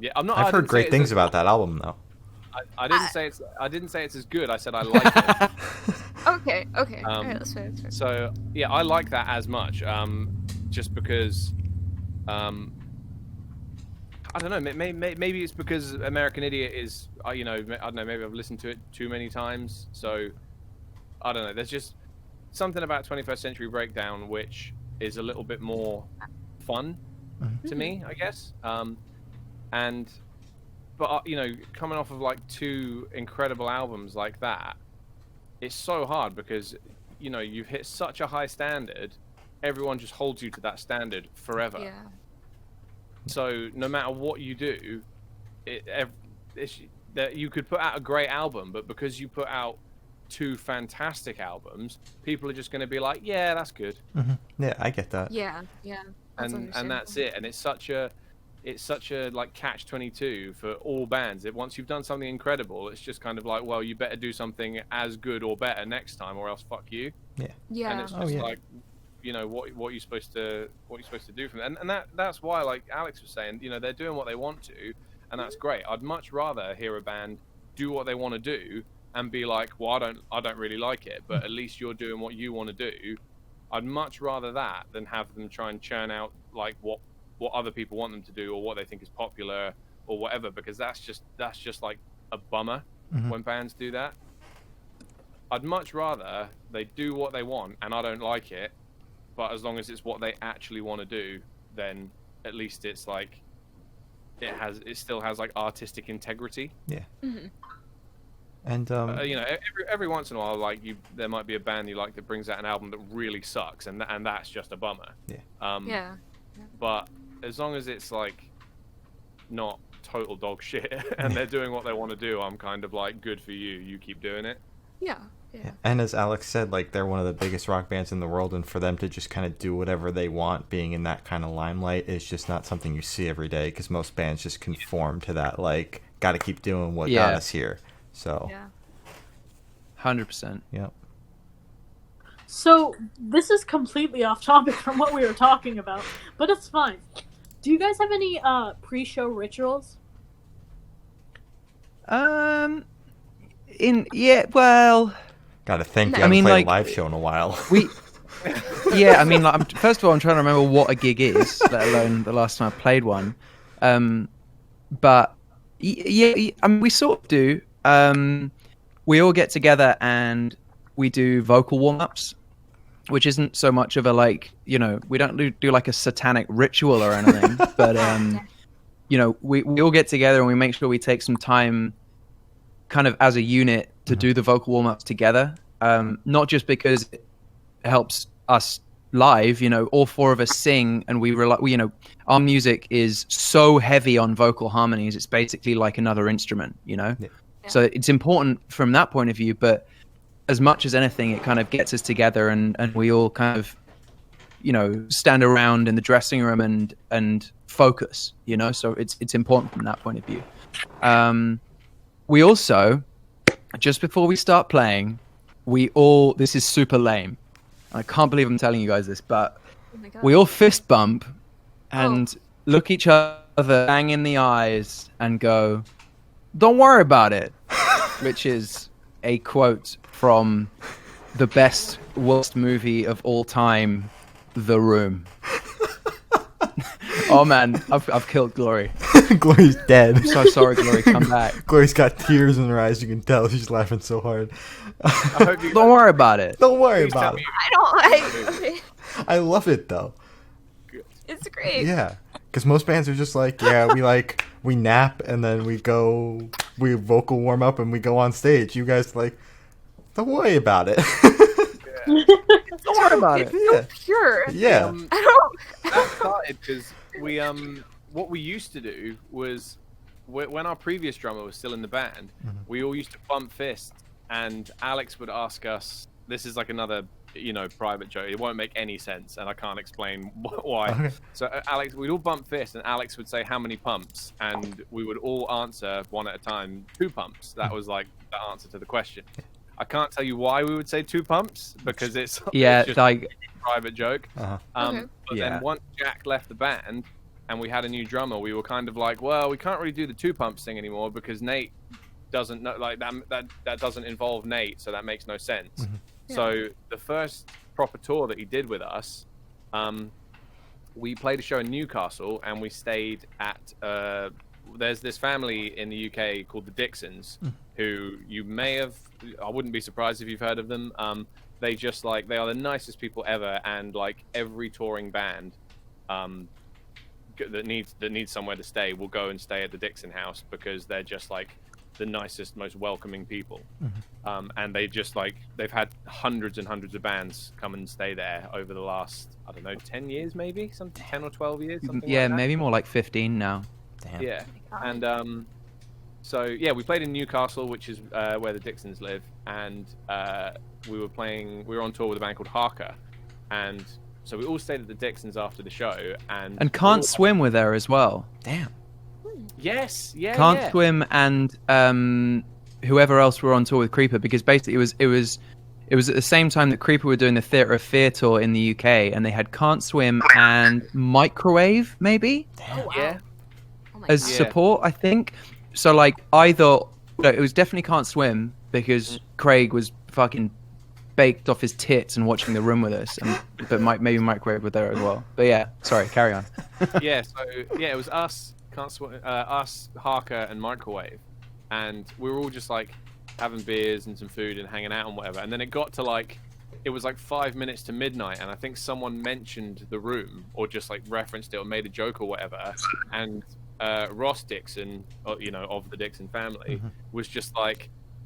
yeah, I'm not. I I've heard didn't say great it's things as- about that album though. I didn't say it's. I didn't say it's as good. I said I like it. Okay. Alright, that's fair. That's fair. So yeah, I like that as much. Just because, I don't know. Maybe it's because American Idiot is. You know, I don't know. Maybe I've listened to it too many times. So I don't know. There's just something about 21st Century Breakdown which is a little bit more fun to me, I guess. But you know, coming off of like two incredible albums like that, it's so hard because you know you've hit such a high standard. Everyone just holds you to that standard forever. Yeah. So no matter what you do, that you could put out a great album, but because you put out two fantastic albums, people are just going to be like, "Yeah, that's good," Yeah, I get that. Yeah. That's and that's it. And it's such a like catch-22 for all bands. Once you've done something incredible, it's just kind of like, well, you better do something as good or better next time, or else fuck you. Yeah. And it's Oh, just yeah. like, you know, what you're supposed to do from it. And that's why, like Alex was saying, you know, they're doing what they want to, and that's great. I'd much rather hear a band do what they want to do and be like, well, I don't really like it, but at least you're doing what you want to do. I'd much rather that than have them try and churn out like what other people want them to do or what they think is popular or whatever, because that's just like a bummer when bands do that. I'd much rather they do what they want and I don't like it, but as long as it's what they actually want to do, then at least it's like it still has like artistic integrity. Yeah. Mm-hmm. And You know, every once in a while, like there might be a band you like that brings out an album that really sucks, and that's just a bummer. Yeah. Yeah. But as long as it's like not total dog shit and they're doing what they want to do, I'm kind of like, good for you. You keep doing it. Yeah. And as Alex said, like they're one of the biggest rock bands in the world, and for them to just kind of do whatever they want, being in that kind of limelight, is just not something you see every day. Because most bands just conform to that, like, got to keep doing what got us here. So, Yeah. 100%. Yep. So this is completely off topic from what we were talking about, but it's fine. Do you guys have any pre-show rituals? Well, Got to think. No. You I haven't mean, played like, a live show in a while. I mean, like, first of all, I'm trying to remember what a gig is, let alone the last time I played one. But I mean, we sort of do. We all get together and we do vocal warm-ups, which isn't so much of a, like, you know, we don't do like a satanic ritual or anything, but you know, we all get together and we make sure we take some time kind of as a unit to do the vocal warm-ups together. Not just because it helps us live, you know, all four of us sing and we you know, our music is so heavy on vocal harmonies, it's basically like another instrument, you know? Yeah. So it's important from that point of view, but as much as anything, it kind of gets us together and we all kind of, you know, stand around in the dressing room and focus, you know? So it's important from that point of view. We also, just before we start playing, this is super lame. I can't believe I'm telling you guys this, but Oh my God. we all fist bump and look each other bang in the eyes and go, "Don't worry about it," which is a quote from the best worst movie of all time, The Room. Oh man, I've killed Glory. Glory's dead. I'm so sorry, Glory. Come back. Glory's got tears in her eyes. You can tell she's laughing so hard. I hope you Don't worry about it. Don't worry please tell about me it. I don't like. Okay. I love it though. It's great. Yeah, because most bands are just like, we nap and then we vocal warm up and we go on stage. You guys don't worry about it. Don't worry about it. It's so pure. Yeah. I don't. that started because we what we used to do was when our previous drummer was still in the band, we all used to bump fists, and Alex would ask us. This is like another private joke. It won't make any sense, and I can't explain why. Okay. So Alex, we'd all bump fists, and Alex would say how many pumps, and we would all answer one at a time 2 pumps. That was like the answer to the question. I can't tell you why we would say 2 pumps because it's just like a private joke. Uh-huh. Okay. But Yeah. then once Jack left the band and we had a new drummer, we were kind of like, well, we can't really do the 2 pumps thing anymore because Nate doesn't know, like that doesn't involve Nate, so that makes no sense. So the first proper tour that he did with us, we played a show in Newcastle and we stayed at there's this family in the UK called the Dixons, who you may have, I wouldn't be surprised if you've heard of them. They just they are the nicest people ever, and like every touring band that needs somewhere to stay will go and stay at the Dixon house because they're just like the nicest, most welcoming people. And they just they've had hundreds and hundreds of bands come and stay there over the last, I don't know, 10 years maybe, 10 or 12 years, something like that. maybe more like 15 now. Damn. Yeah, and so yeah, we played in Newcastle, which is where the Dixons live, and we were on tour with a band called Harker, and so we all stayed at the Dixons after the show, and Can't Swim were there as well. Damn. Yes, yeah, Can't Swim and whoever else were on tour with Creeper, because basically it was at the same time that Creeper were doing the Theatre of Fear tour in the UK, and they had Can't Swim and Microwave maybe Oh, wow. yeah. Oh my as God. support, I think. So I thought it was definitely Can't Swim because Craig was fucking baked off his tits and watching The Room with us, but maybe Microwave were there as well. But yeah, sorry, carry on. Yeah, so yeah, it was us, us, Harker, and Microwave, and we were all just having beers and some food and hanging out and whatever. And then it got to it was 5 minutes to midnight, and I think someone mentioned The Room or just referenced it or made a joke or whatever, and Ross Dixon, of the Dixon family, was just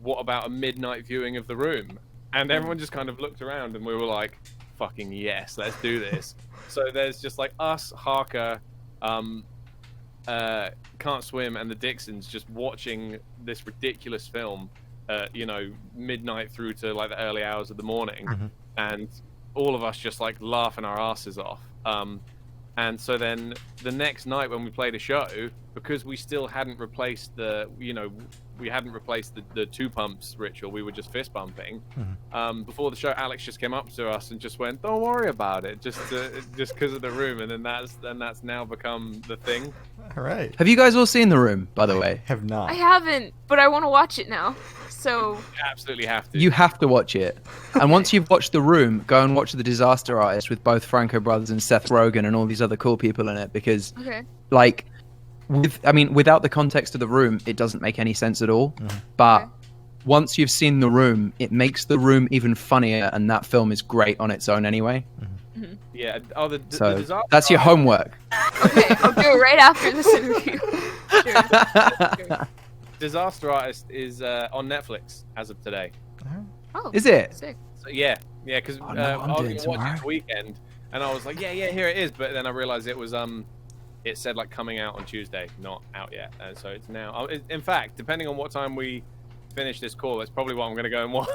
what about a midnight viewing of The Room? And everyone just kind of looked around, and we were like, fucking yes, let's do this. So there's just us, Harker, Can't Swim, and the Dixons just watching this ridiculous film, midnight through to the early hours of the morning, and all of us just laughing our asses off. And so then the next night when we played a show, because we still hadn't replaced the 2 pumps ritual, we were just fist bumping. Before the show, Alex just came up to us and just went, "Don't worry about it," just because of The Room, and then that's now become the thing. All right. Have you guys all seen The Room, by the way? Have not. I haven't, but I want to watch it now. So You absolutely have to. You have to watch it. And once you've watched The Room, go and watch The Disaster Artist with both Franco Brothers and Seth Rogen and all these other cool people in it, because okay. without the context of The Room, it doesn't make any sense at all. But Okay. once you've seen The Room, it makes The Room even funnier, and that film is great on its own anyway. Yeah. Oh, the So Disaster that's your Artist- homework. Okay, I'll do it right after this interview. Sure. Disaster Artist is on Netflix as of today. Oh, Is it? sick. So yeah, because Oh, no, I'm I was doing gonna watch it tomorrow. this weekend, and I was like, yeah, here it is. But then I realized it was it said coming out on Tuesday, not out yet, and so it's now. In fact, depending on what time we finish this call, that's probably what I'm gonna go and watch.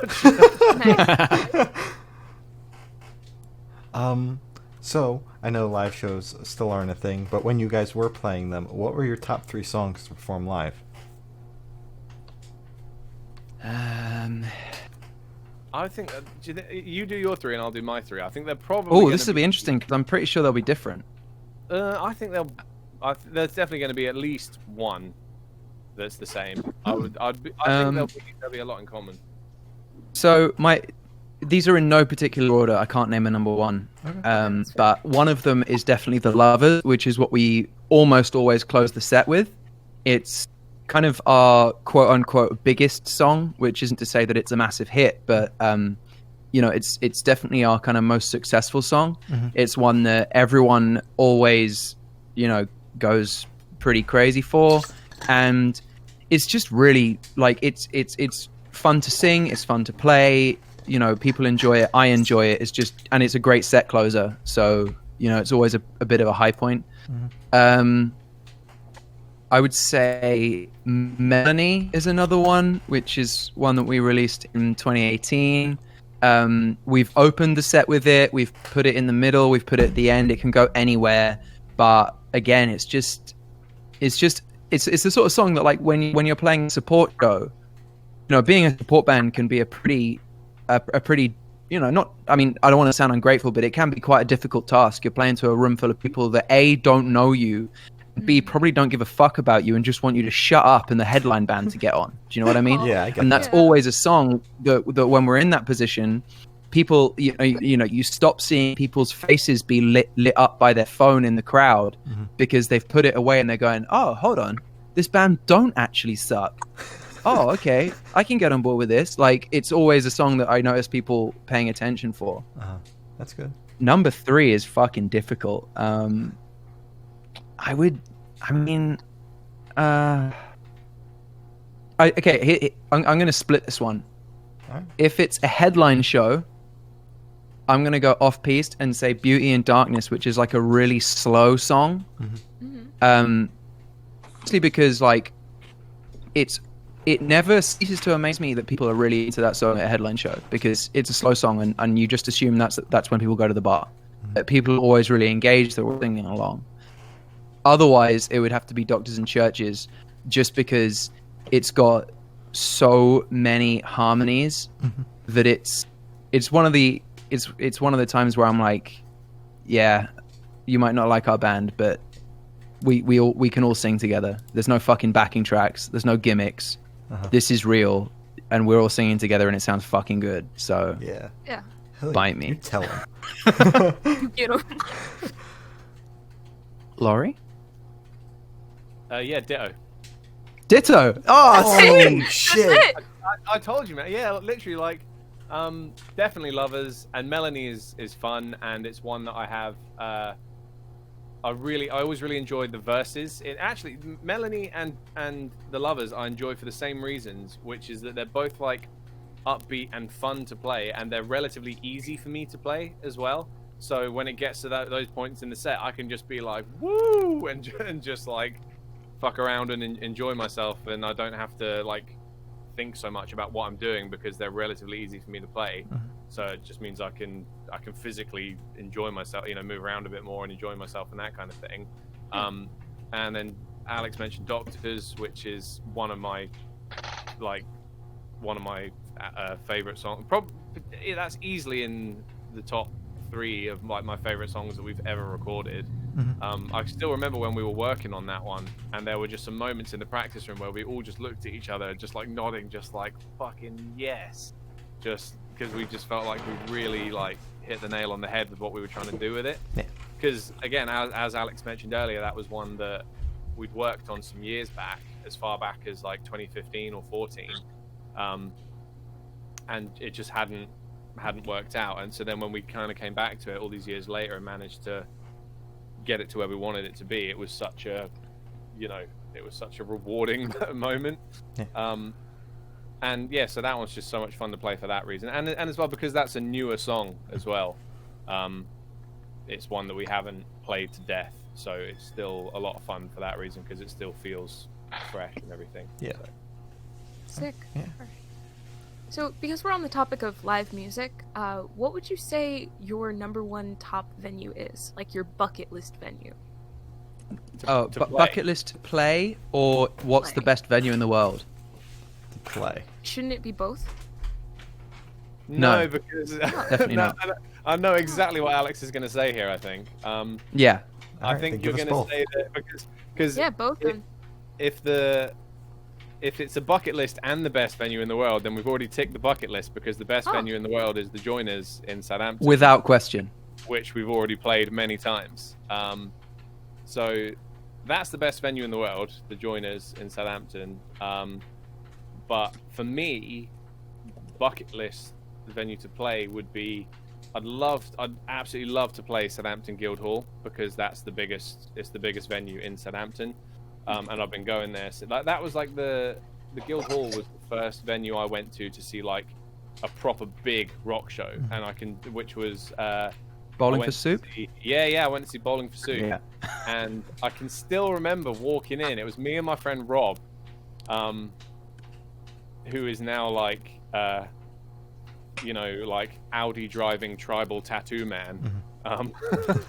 Nice. So I know live shows still aren't a thing, but when you guys were playing them, what were your top 3 songs to perform live? I think you do your 3 and I'll do my 3. I think they're probably. Oh, gonna this will be interesting because I'm pretty sure they'll be different. I think there's definitely going to be at least one that's the same. I think there'll be a lot in common. So these are in no particular order. I can't name a number one. Okay. But one of them is definitely The Lovers, which is what we almost always close the set with. It's kind of our quote unquote biggest song, which isn't to say that it's a massive hit, but it's definitely our kind of most successful song. It's one that everyone always, goes pretty crazy for, and it's just really like it's fun to sing, it's fun to play. People enjoy it. I enjoy it. And it's a great set closer. So it's always a bit of a high point. I would say Melanie is another one, which is one that we released in 2018. We've opened the set with it. We've put it in the middle. We've put it at the end. It can go anywhere. But again, it's the sort of song that, like, when you're playing a support show, being a support band can be a pretty, not. I mean, I don't want to sound ungrateful, but it can be quite a difficult task. You're playing to a room full of people that A, don't know you, B, probably don't give a fuck about you and just want you to shut up and the headline band to get on. Do you know what I mean? Yeah, I get And that's always a song that when we're in that position, people, you stop seeing people's faces be lit up by their phone in the crowd because they've put it away and they're going, oh, hold on, this band don't actually suck. Oh, okay, I can get on board with this. Like, it's always a song that I notice people paying attention for. That's good. Number 3 is fucking difficult. I'm going to split this one. Right. If it's a headline show, I'm going to go off-piste and say Beauty and Darkness, which is like a really slow song. Mostly because, like, it never ceases to amaze me that people are really into that song at a headline show, because it's a slow song and you just assume that's when people go to the bar. That people are always really engaged, they're all singing along. Otherwise, it would have to be Doctors and Churches, just because it's got so many harmonies that it's one of the times where I'm like, yeah, you might not like our band, but we can all sing together. There's no fucking backing tracks. There's no gimmicks. This is real, and we're all singing together, and it sounds fucking good. So Yeah. Bite me. You tell him. You get 'em. Laurie? Yeah, ditto. Ditto. Oh shit! I told you, man. Yeah, literally, like, definitely Lovers, and Melanie is fun, and it's one that I have. I always really enjoyed the verses. It actually, Melanie and the Lovers, I enjoy for the same reasons, which is that they're both like upbeat and fun to play, and they're relatively easy for me to play as well. So when it gets to those points in the set, I can just be like, woo, and just like fuck around and enjoy myself, and I don't have to like think so much about what I'm doing because they're relatively easy for me to play. So it just means I can physically enjoy myself, move around a bit more and enjoy myself and that kind of thing. And then Alex mentioned Doctors, which is one of my favorite songs. Probably that's easily in the top 3 of like my favorite songs that we've ever recorded. I still remember when we were working on that one, and there were just some moments in the practice room where we all just looked at each other, just like nodding, just like fucking yes, just because we just felt like we really like hit the nail on the head with what we were trying to do with it. Because again, as Alex mentioned earlier, that was one that we'd worked on some years back, as far back as like 2015 or 14, and it just hadn't worked out. And so then when we kind of came back to it all these years later and managed to get it to where we wanted it to be, it was such a rewarding moment. And yeah, so that one's just so much fun to play for that reason, and as well because that's a newer song as well. It's one that we haven't played to death, so it's still a lot of fun for that reason, because it still feels fresh and everything. Yeah. Sick. Yeah. Alright. So, because we're on the topic of live music, what would you say your number 1 top venue is? Like your bucket list venue? To bucket list to play, or what's the Play. best venue in the world? To play. Shouldn't it be both? No. Because Definitely not. I know exactly what Alex is going to say here. I think. Yeah. I think you're going to say that because Yeah, both. Then. if the if it's a bucket list and the best venue in the world, then we've already ticked the bucket list, because the best venue in the world is the Joiners in Southampton, Without question. which we've already played many times. So that's the best venue in the world, the Joiners in Southampton. But for me, bucket list venue to play would be, I'd absolutely love to play Southampton Guildhall, because it's the biggest venue in Southampton. And I've been going there. So that was like the Guildhall was the first venue I went to see like a proper big rock show, which was Bowling for Soup? I went to see Bowling for Soup. Yeah. And I can still remember walking in. It was me and my friend Rob, who is now like, like Audi driving tribal tattoo man.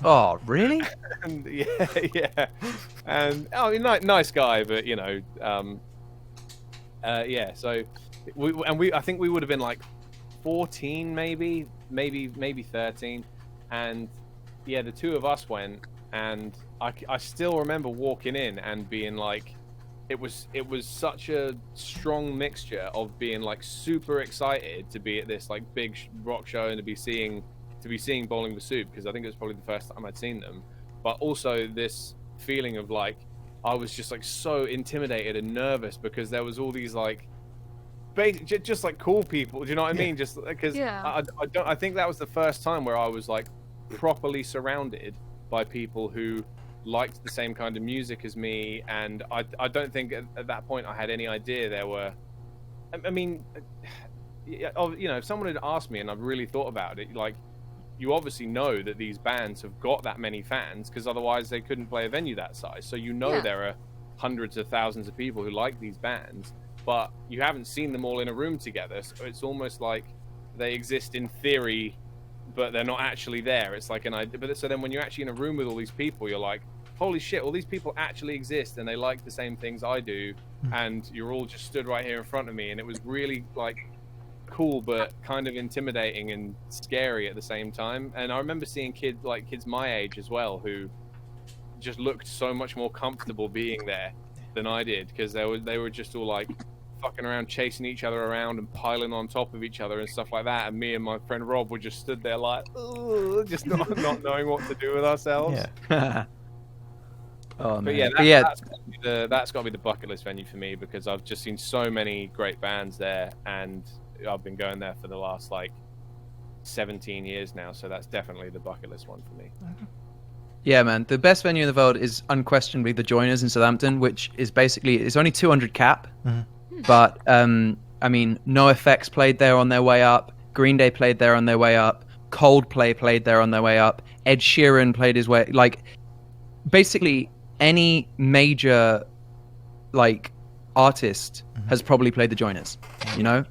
Oh, really? And yeah. And nice guy, but So I think we would have been like 14, maybe 13, and the two of us went, and I still remember walking in and being like, it was such a strong mixture of being like super excited to be at this like big rock show and to be seeing Bowling for Soup, because I think it was probably the first time I'd seen them, but also this feeling of like I was just like so intimidated and nervous, because there was all these like just like cool people, do you know what I mean? Just because I think that was the first time where I was like properly surrounded by people who liked the same kind of music as me, and I don't think at that point I had any idea there were, I mean, if someone had asked me and I've really thought about it, like, you obviously know that these bands have got that many fans, because otherwise they couldn't play a venue that size. So there are hundreds of thousands of people who like these bands, but you haven't seen them all in a room together. So it's almost like they exist in theory, but they're not actually there. It's like an idea. But so then when you're actually in a room with all these people, you're like, holy shit, all these people actually exist and they like the same things I do, and you're all just stood right here in front of me. And it was really like cool, but kind of intimidating and scary at the same time. And I remember seeing kids my age as well, who just looked so much more comfortable being there than I did, because they were just all like fucking around, chasing each other around and piling on top of each other and stuff like that. And me and my friend Rob were just stood there like, just not knowing what to do with ourselves. Yeah. Oh, man. That's got to be the bucket list venue for me, because I've just seen so many great bands there, and I've been going there for the last like 17 years now, so that's definitely the bucket list one for me. Yeah, man. The best venue in the world is unquestionably the Joiners in Southampton, which is basically, it's only 200 cap, but I mean, NoFX played there on their way up, Green Day played there on their way up, Coldplay played there on their way up, Ed Sheeran played his way, like, basically any major like artist has probably played the Joiners, you know?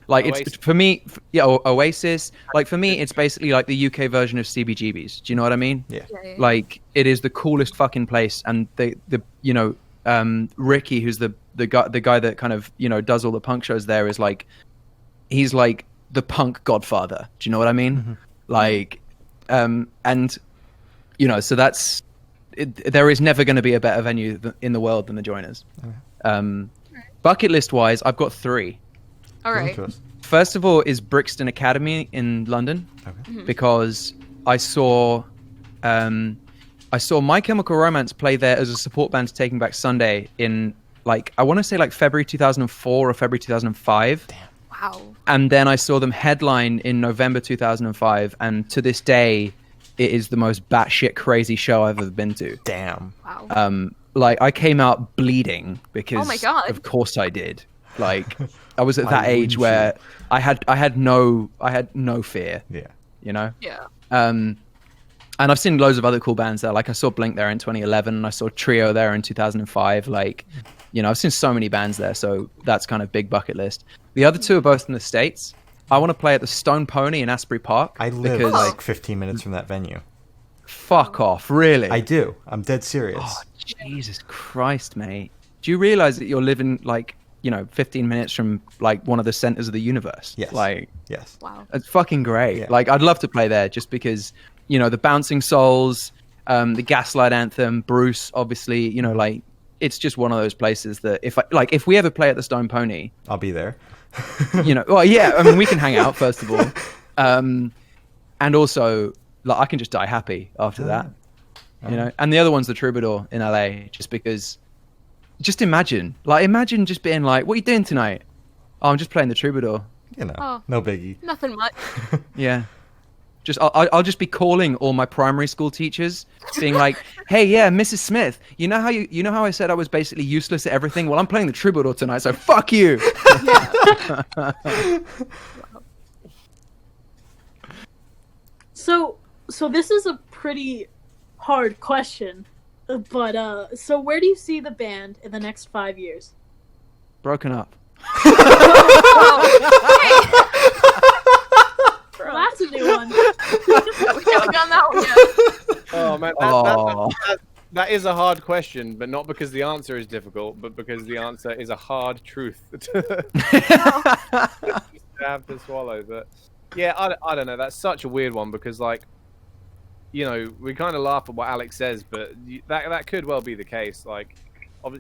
Like, Oasis. It's for me, Oasis. Like, for me, it's basically like the UK version of CBGB's. Do you know what I mean? Yeah. Like, it is the coolest fucking place, and the Ricky, who's the guy that kind of does all the punk shows there, is like, he's like the punk godfather. Do you know what I mean? Like, and so that's. There is never going to be a better venue in the world than the Joiners. Bucket list wise, I've got 3. All right. First of all is Brixton Academy in London, because I saw My Chemical Romance play there as a support band to Taking Back Sunday in like, I want to say like February 2004 or February 2005. Damn. Wow. And then I saw them headline in November 2005, and to this day, it is the most batshit crazy show I've ever been to. Damn. Wow. Like, I came out bleeding because, oh my God. Of course I did. Like, I was at that age where I had no fear. Yeah. You know? Yeah. And I've seen loads of other cool bands there. Like, I saw Blink there in 2011, and I saw Trio there in 2005. Like, I've seen so many bands there, so that's kind of big bucket list. The other 2 are both in the States. I want to play at the Stone Pony in Asbury Park. I live like 15 minutes from that venue. Fuck off, really? I do. I'm dead serious. Oh, Jesus Christ, mate. Do you realize that you're living like, 15 minutes from like one of the centers of the universe? Yes. Like, yes. Wow. It's fucking great. Yeah. Like, I'd love to play there just because, the Bouncing Souls, the Gaslight Anthem, Bruce, obviously, like, it's just one of those places that if we ever play at the Stone Pony, I'll be there. well, yeah, I mean, we can hang out first of all, and also like I can just die happy after that, And the other one's the Troubadour in LA, just because. Just imagine just being like, "What are you doing tonight?" "Oh, I'm just playing the Troubadour." No biggie. Nothing much. Yeah. I'll just be calling all my primary school teachers, being like, "Hey, yeah, Mrs. Smith, you know how I said I was basically useless at everything? Well, I'm playing the Troubadour tonight, so fuck you." So this is a pretty hard question, but so where do you see the band in the next 5 years? Broken up. That's a new one. We haven't done that one yet. Oh man, that is a hard question, but not because the answer is difficult, but because the answer is a hard truth to have to swallow. But yeah, I don't know. That's such a weird one because, like, you know, we kind of laugh at what Alex says, but that could well be the case. Like,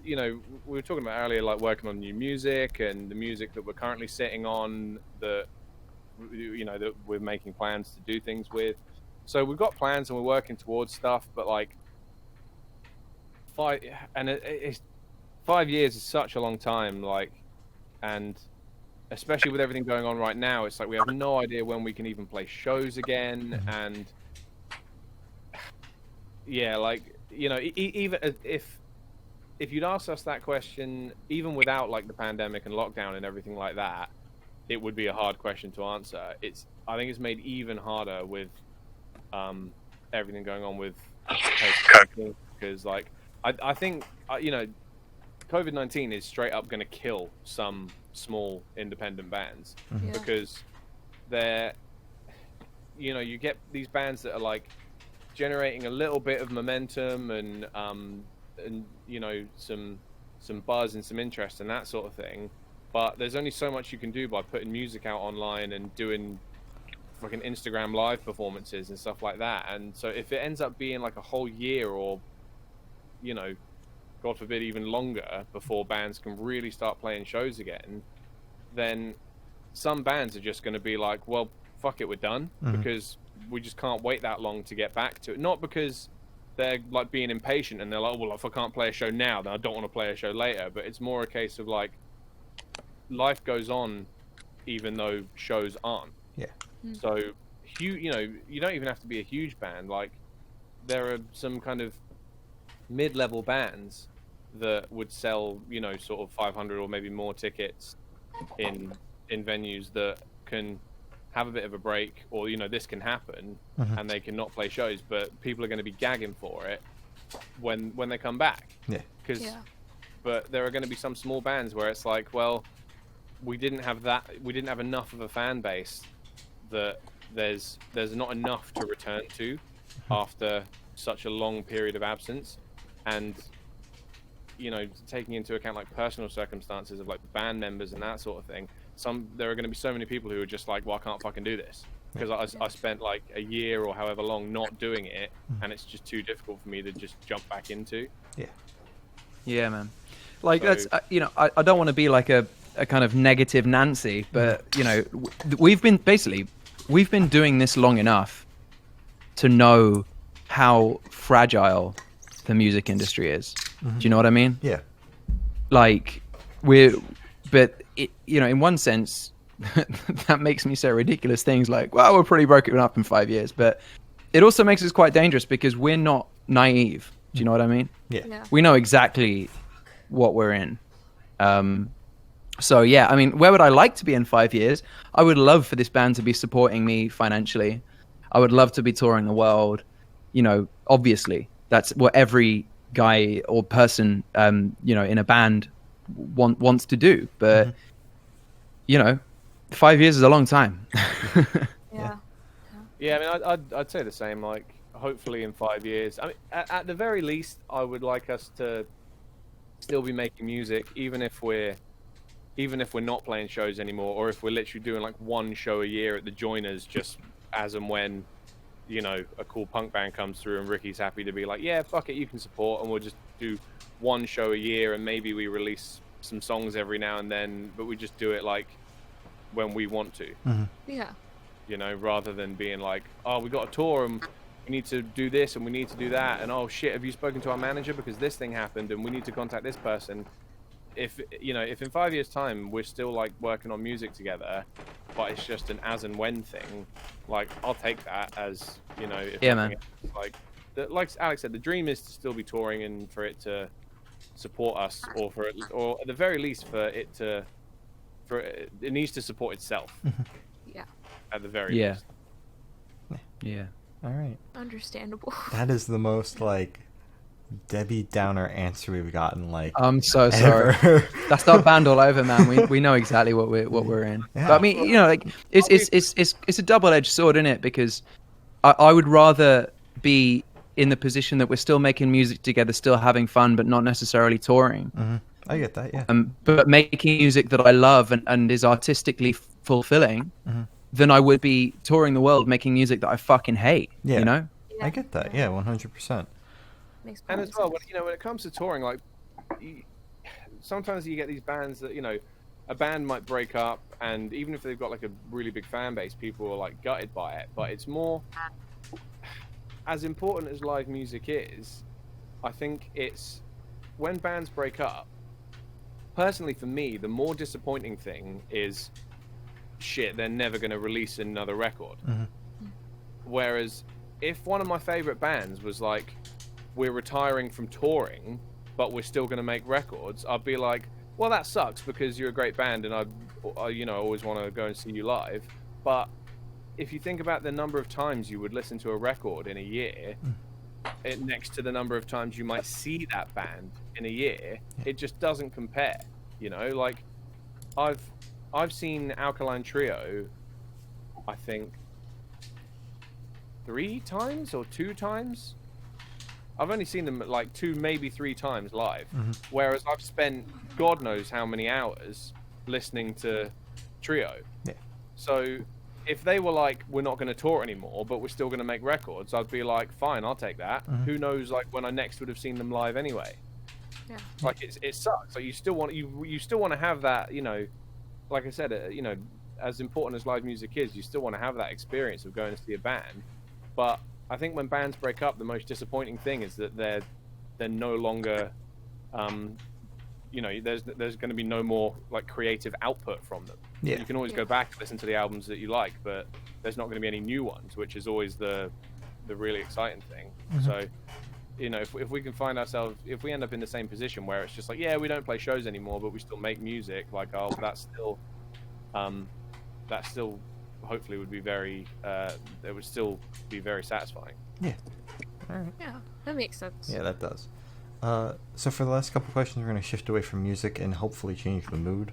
you know, we were talking about earlier, like working on new music and the music that we're currently sitting on, that we're making plans to do things with. So we've got plans and we're working towards stuff, but like 5 years is such a long time, like, and especially with everything going on right now, it's like we have no idea when we can even play shows again. And yeah, like, you know, even if you'd asked us that question, even without like the pandemic and lockdown and everything like that, it would be a hard question to answer. I think it's made even harder with everything going on with COVID, because like I think you know, COVID-19 is straight up going to kill some small independent bands because they're, you know, you get these bands that are like generating a little bit of momentum and you know, some buzz and some interest and that sort of thing, but there's only so much you can do by putting music out online and doing fucking Instagram live performances and stuff like that. And so if it ends up being like a whole year, or, you know, God forbid, even longer before bands can really start playing shows again, then some bands are just going to be like, well, fuck it, we're done, because we just can't wait that long to get back to it. Not because they're like being impatient and they're like, well, if I can't play a show now, then I don't want to play a show later. But it's more a case of like, life goes on even though shows aren't. Yeah. So you know, you don't even have to be a huge band. Like, there are some kind of mid-level bands that would sell, you know, sort of 500 or maybe more tickets in venues that can have a bit of a break, or, you know, this can happen and they can not play shows, but people are going to be gagging for it when they come back. But there are going to be some small bands where it's like, well, we didn't have enough of a fan base that there's not enough to return to after such a long period of absence. And, you know, taking into account like personal circumstances of like band members and that sort of thing, there are going to be so many people who are just like, well, I can't fucking do this because I spent like a year or however long not doing it, and it's just too difficult for me to just jump back into. Yeah, man. Like, that's you know, I don't want to be like a kind of negative Nancy, but, you know, we've been doing this long enough to know how fragile the music industry is. Do you know what I mean? Yeah. Like, but it, you know, in one sense, that makes me say ridiculous things like, well, we're pretty broken up in 5 years, but it also makes us quite dangerous because we're not naive. Do you know what I mean? Yeah. We know exactly what we're in. So yeah, I mean, where would I like to be in 5 years? I would love for this band to be supporting me financially. I would love to be touring the world. You know, obviously, that's what every guy or person, you know, in a band wants to do. But you know, 5 years is a long time. Yeah. Yeah, I mean, I'd say the same. Like, hopefully in 5 years. I mean, at the very least, I would like us to still be making music, even if we're not playing shows anymore, or if we're literally doing like one show a year at the Joiners, just as and when, you know, a cool punk band comes through and Ricky's happy to be like, yeah, fuck it, you can support, and we'll just do one show a year, and maybe we release some songs every now and then, but we just do it like when we want to. Yeah. You know, rather than being like, oh, we got a tour and we need to do this and we need to do that, and oh shit, have you spoken to our manager because this thing happened and we need to contact this person. If in 5 years time we're still like working on music together, but it's just an as and when thing, like I'll take that as, you know, if Yeah, man. like Alex said, the dream is to still be touring and for it to support us, or at the very least it needs to support itself. Yeah. At the very least. Yeah. All right. Understandable. That is the most like Debbie Downer answer we've gotten. Like, I'm so sorry. ever. That's our band all over, man. We know exactly what we're in. Yeah. But I mean, you know, like it's a double-edged sword, isn't it? Because I would rather be in the position that we're still making music together, still having fun, but not necessarily touring. I get that. Yeah. But making music that I love and is artistically fulfilling, than I would be touring the world making music that I fucking hate. Yeah. You know? I get that. Yeah, 100%. Makes And perfect as well, sense. when it comes to touring, like sometimes you get these bands that, you know, a band might break up, and even if they've got like a really big fan base, people are like gutted by it. But it's more, as important as live music is, I think it's when bands break up. Personally, for me, the more disappointing thing is, shit, they're never going to release another record. Whereas if one of my favorite bands was like, we're retiring from touring, but we're still going to make records, I'd be like, well, that sucks because you're a great band and I you know, always want to go and see you live. But if you think about the number of times you would listen to a record in a year, next to the number of times you might see that band in a year, it just doesn't compare. You know, like I've seen Alkaline Trio, I think 3 times or 2 times. I've only seen them like 2, maybe 3 times live. Whereas I've spent God knows how many hours listening to Trio. Yeah. So if they were like, we're not going to tour anymore, but we're still going to make records, I'd be like, fine, I'll take that. Who knows, like when I next would have seen them live anyway. Yeah. Like it sucks. Like you still want to have that, you know, like I said, you know, as important as live music is, you still want to have that experience of going to see a band. But I think when bands break up, the most disappointing thing is that they're no longer, you know, there's going to be no more like creative output from them. Yeah. You can always go back and listen to the albums that you like, but there's not going to be any new ones, which is always the really exciting thing. So, you know, if we can find ourselves, if we end up in the same position where it's just like, yeah, we don't play shows anymore, but we still make music, like, oh, that still hopefully would be very, it would still be very satisfying. Yeah. All right. Yeah, that makes sense. Yeah, that does. So for the last couple questions, we're going to shift away from music and hopefully change the mood.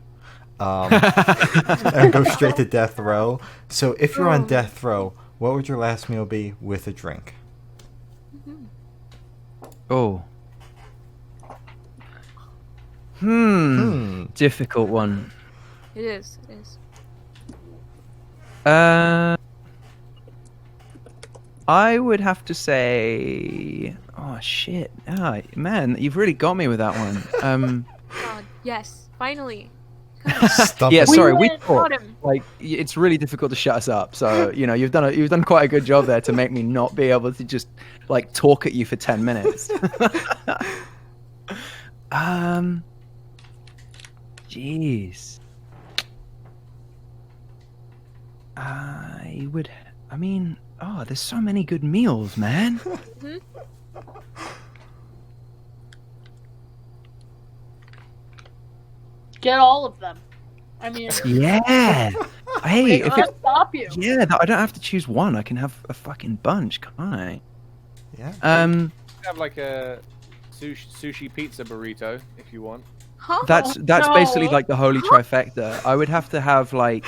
And go straight to death row. So if you're on death row, what would your last meal be with a drink? Oh. Difficult one. It is. It is. I would have to say, oh shit, man, you've really got me with that one. God, yes, finally. Stop Yeah, it. sorry, we Got thought him. like it's really difficult to shut us up. So you know, you've done quite a good job there to make me not be able to just like talk at you for 10 minutes. Jeez. There's so many good meals, man. Get all of them. I mean, Yeah. Hey, they if can't it's stop you. yeah, I don't have to choose one. I can have a fucking bunch, can't I? Yeah. Have like a sushi pizza burrito if you want. Huh? That's no. basically like the holy trifecta. I would have to have like,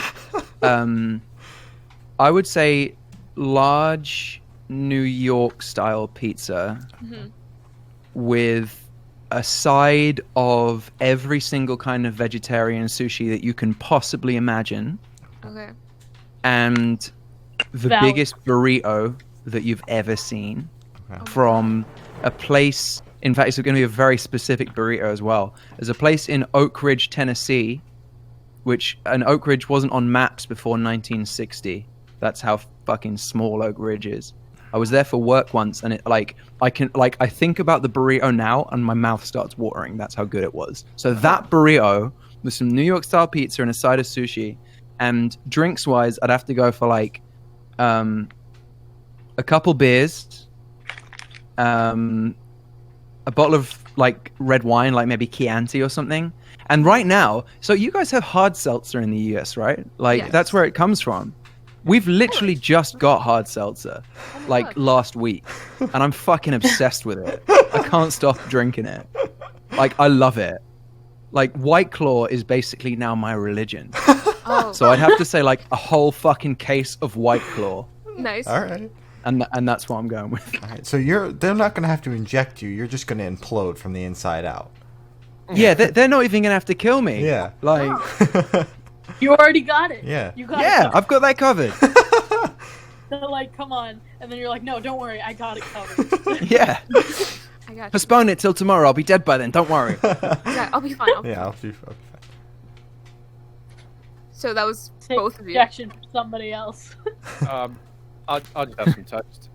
I would say large New York style pizza with a side of every single kind of vegetarian sushi that you can possibly imagine, Okay. and the Valid. biggest burrito that you've ever seen Okay. from a place In fact, it's going to be a very specific burrito as well. There's a place in Oak Ridge, Tennessee, and Oak Ridge wasn't on maps before 1960. That's how fucking small Oak Ridge is. I was there for work once, and I think about the burrito now, and my mouth starts watering. That's how good it was. So that burrito with some New York style pizza and a side of sushi, and drinks wise, I'd have to go for like a couple beers, a bottle of like red wine, like maybe Chianti or something. And right now, so you guys have hard seltzer in the US, right? Like Yes. that's where it comes from. We've literally just got hard seltzer like last week, and I'm fucking obsessed with it. I can't stop drinking it. Like, I love it. Like, White Claw is basically now my religion. Oh, So I'd have to say like a whole fucking case of White Claw, nice. All right. and that's what I'm going with. All right. So they're not going to have to inject you. You're just going to implode from the inside out. Yeah, they're not even gonna have to kill me. Yeah. Like, You already got it. Yeah. You got yeah, it. I've got that covered. They're like, come on. And then you're like, no, don't worry. I got it covered. Yeah. I got you. Postpone it till tomorrow. I'll be dead by then. Don't worry. Yeah, I'll be fine. Yeah, I'll be fine. So that was Take both of you. rejection from somebody else. I'll just have some toast.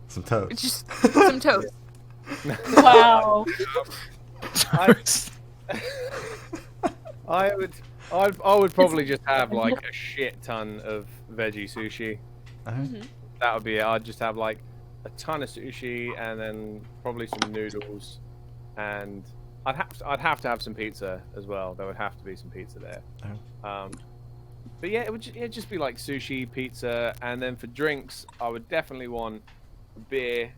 Some toast. Just some toast. Wow. I would probably just have like a shit ton of veggie sushi. Uh-huh. That would be it. I'd just have like a ton of sushi and then probably some noodles, and I'd have to have some pizza as well. There would have to be some pizza there. But yeah, it'd just be like sushi, pizza, and then for drinks, I would definitely want a beer,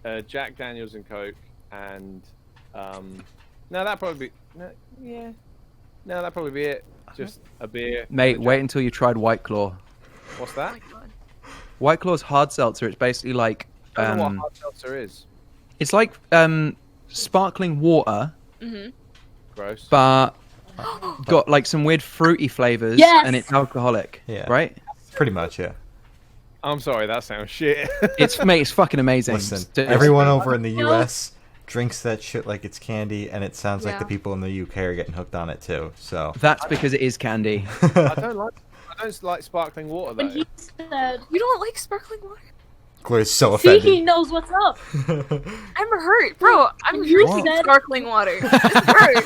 a Jack Daniels and Coke, and no, that'd probably be it. Just a beer. Mate, and a wait Jack- until you tried White Claw. What's Oh that? my god. White Claw's hard seltzer. It's basically like I don't know what hard seltzer is. it's like sparkling water, Gross. but got like some weird fruity flavors, Yes! and it's alcoholic. Yeah. Right? Pretty much, yeah. I'm sorry, that sounds shit. It's fucking amazing. Listen, Just- everyone over in the No. U.S. drinks that shit like it's candy, and it sounds like the Yeah. people in the U.K. are getting hooked on it too. So That's because it is candy. I don't like sparkling water When though. he said, You don't like sparkling water? Gloria's so see, offended. he knows what's up. I'm hurt, bro. I'm You drinking said- sparkling water. It's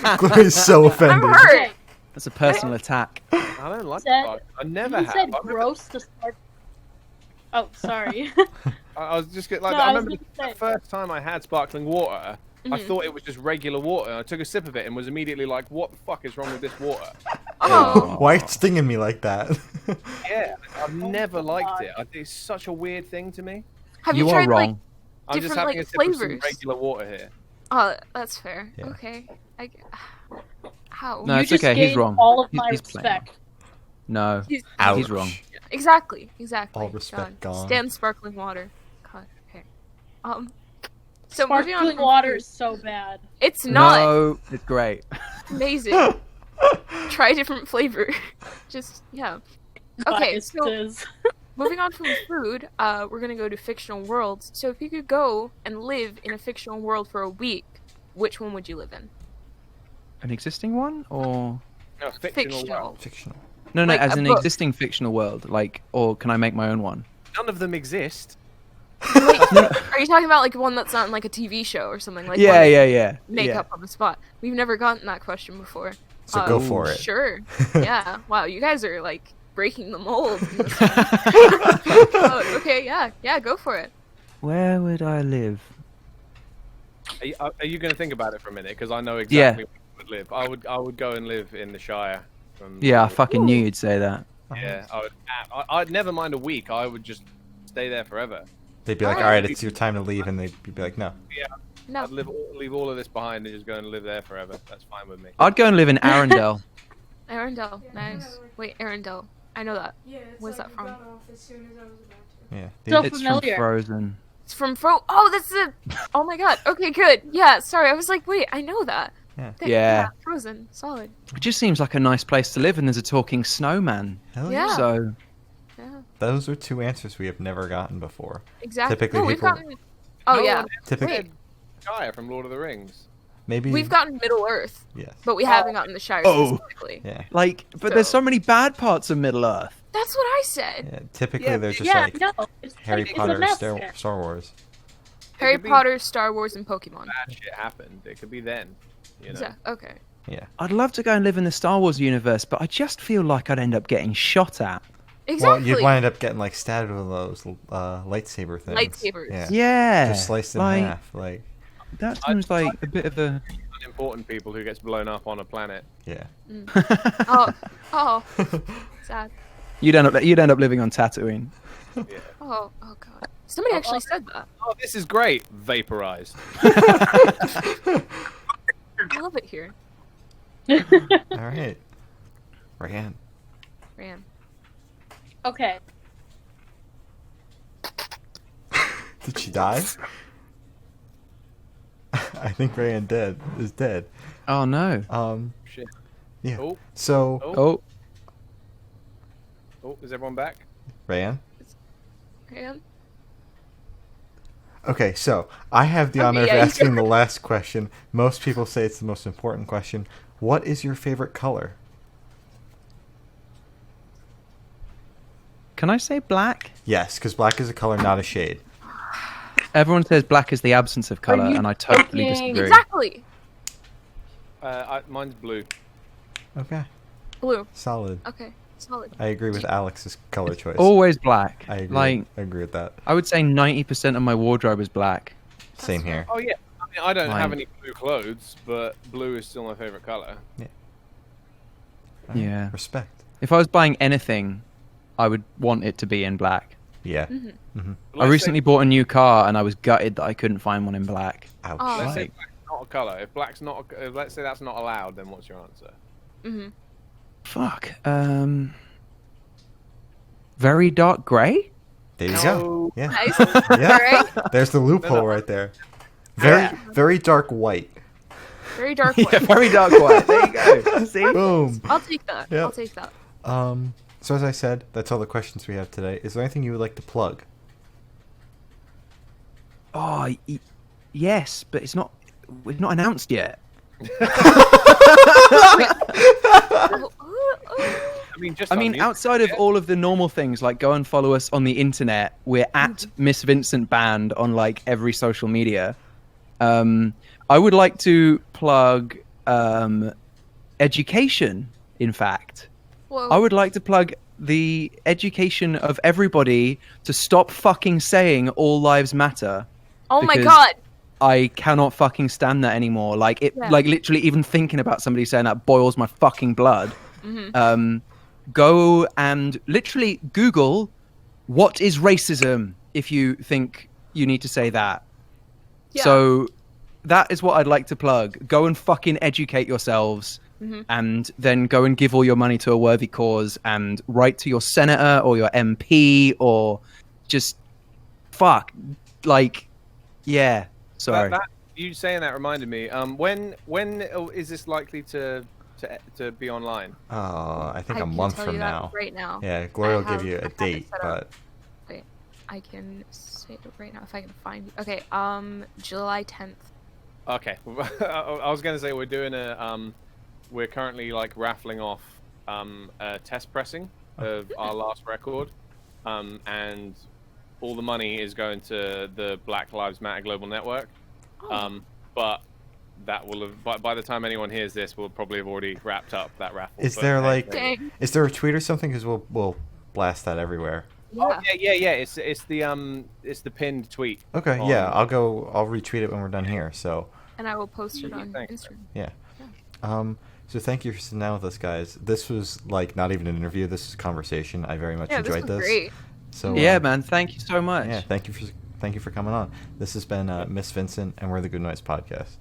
hurt. Gloria's so I'm offended. hurt. Okay, That's a personal attack. I don't like said- sparkling. I never he have. said I remember- gross to start. Oh, sorry. I was just like, No, I I was remember gonna the say- first time I had sparkling water, I Mhm. thought it was just regular water. And I took a sip of it and was immediately like, "What the fuck is wrong with this water?" Oh, Why are you stinging me like that? Yeah, I've never liked God. it. It's such a weird thing to me. have You you are tried like? wrong. I'm just Different, having like, a sip of some flavors. regular water here. Oh, that's fair. Yeah. Okay. How? No, You it's just okay, he's gained wrong. all of He's- my he's playing. respect. No. He's- Ouch. He's wrong. Exactly. All respect God. gone. Stand sparkling water. God. Okay. So moving on Sparkling from water food, is so bad. It's not No, it's great. amazing. Try a different flavor. Just yeah. Okay. Biased So is. moving on from food, we're gonna go to fictional worlds. So if you could go and live in a fictional world for a week, which one would you live in? An existing one, or No, fictional world. Fictional. no, Like as a an book. existing fictional world, like, or can I make my own one? None of them exist. Are you talking about like one that's not in like a TV show or something like? Yeah, one yeah. Make yeah. up on the spot. We've never gotten that question before. So go Oh, for it. Sure. Yeah. Wow, you guys are like breaking the mold. Oh, okay. Yeah. Go for it. Where would I live? Are you going to think about it for a minute? Because I know exactly where I would live. I would go and live in the Shire. Yeah, I fucking knew you'd say that. Yeah, I'd never mind a week. I would just stay there forever. They'd be like, all right, it's your time to leave, and they'd be like, no. No. I'd leave all of this behind and just go and live there forever. That's fine with me. I'd go and live in Arendelle. Arendelle. Nice. Wait, Arendelle. I know that. Yeah, it's Where's like that from? got off as soon as I was about to. Yeah. So It's familiar. from Frozen. It's from Oh, that's it. Oh my god. Okay, good. Yeah. Sorry, I was like, wait, I know that. Yeah. Yeah. Frozen. Solid. It just seems like a nice place to live, and there's a talking snowman. Hell Yeah. So Yeah. Those are two answers we have never gotten before. Exactly. Typically Oh, we've people- gotten. Oh No yeah. one Typically, Wait. Shire from Lord of the Rings. Maybe We've gotten Middle Earth, Yes. but we haven't gotten the Shire Oh. specifically. Yeah. Like, but there's so many bad parts of Middle Earth. That's what I said. Yeah. Typically, Yeah, they're just Yeah, like no. It's Harry like, Potter, it's a Star, mess. Star Wars. Harry could be- Potter, Star Wars, and Pokemon. Bad shit happened. It could be then. You know. Yeah. Okay. Yeah. I'd love to go and live in the Star Wars universe, but I just feel like I'd end up getting shot at. Exactly. Well, you'd wind up getting like stabbed with those lightsaber things. Lightsabers. Yeah. Yeah. Just sliced in like, half. Like. That seems like a bit of a... Unimportant people who gets blown up on a planet. Yeah. Oh, sad. You'd end up living on Tatooine. Yeah. Oh God. Somebody actually said that. Oh, this is great. Vaporized. I love it here. All right. Ryan. Ram. Okay. Did she die? I think Ryan is dead. Oh, no. Shit. Yeah. Oh. So, Oh. Oh, is everyone back? Ryan. Ram. Okay, so I have the honor of yeah, you asking go. the last question. Most people say it's the most important question. What is your favorite color? Can I say black? Yes, because black is a color, not a shade. Everyone says black is the absence of color, you and I totally fucking- disagree. Exactly. Mine's blue. Okay, Blue. solid. Okay. Solid. I agree with Alex's color choice. Always black. I agree. Like, I agree with that. I would say 90% of my wardrobe is black. Same here. Oh yeah. I mean, I don't have Mine. any blue clothes, but blue is still my favorite color. All right, Yeah. Respect. If I was buying anything, I would want it to be in black. Yeah. I recently bought a new car, and I was gutted that I couldn't find one in black. Ouch. Oh. Let's say Like, black's not a color. If black's not, let's say that's not allowed, then what's your answer? Mm-hmm. fuck. Very dark grey? There you No. go. Yeah. Nice. Yeah. All right. There's the loophole right there. Very dark white. Very dark Yeah, white. very dark white. There you go. See? Boom. I'll take that. Yep. I'll take that. So as I said, that's all the questions we have today. Is there anything you would like to plug? Oh, yes, but it's not announced yet. Oh, I mean, just. I mean, unmute. outside of all of the normal things, like go and follow us on the internet. We're at Miss Vincent Band on like every social media. I would like to plug education. In fact, Whoa. I would like to plug the education of everybody to stop fucking saying all lives matter. Oh my because- God. I cannot fucking stand that anymore. Like it, Yeah. like literally, even thinking about somebody saying that boils my fucking blood. Mm-hmm. Go and literally Google what is racism if you think you need to say that. Yeah. So that is what I'd like to plug. Go and fucking educate yourselves. Mm-hmm. And then go and give all your money to a worthy cause and write to your senator or your MP or just fuck. Like, yeah. Sorry. You saying that reminded me. When is this likely to be online? I think I a can month tell from you that now. right now. Yeah, Gloria will I give you a have it date, set up. but Wait, I can say it right now if I can find. Okay, July 10th. Okay, I was gonna say we're doing we're currently like raffling off a test pressing of our last record, and all the money is going to the Black Lives Matter Global Network. But that will have, by the time anyone hears this, we'll probably have already wrapped up that raffle. is But, there hey, like, Dang. is there a tweet or something? Because we'll blast that everywhere. Yeah. yeah. It's the pinned tweet. Okay, on- yeah, I'll retweet it when we're done here. So, And I will post it Yeah, on thanks. Instagram. yeah. So thank you for sitting down with us, guys. This was like not even an interview. This is a conversation. I very much Yeah, this enjoyed was this. great. So Yeah, man. Thank you so much. yeah, thank you for coming on. This has been Miss Vincent, and we're the Good Noise Podcast.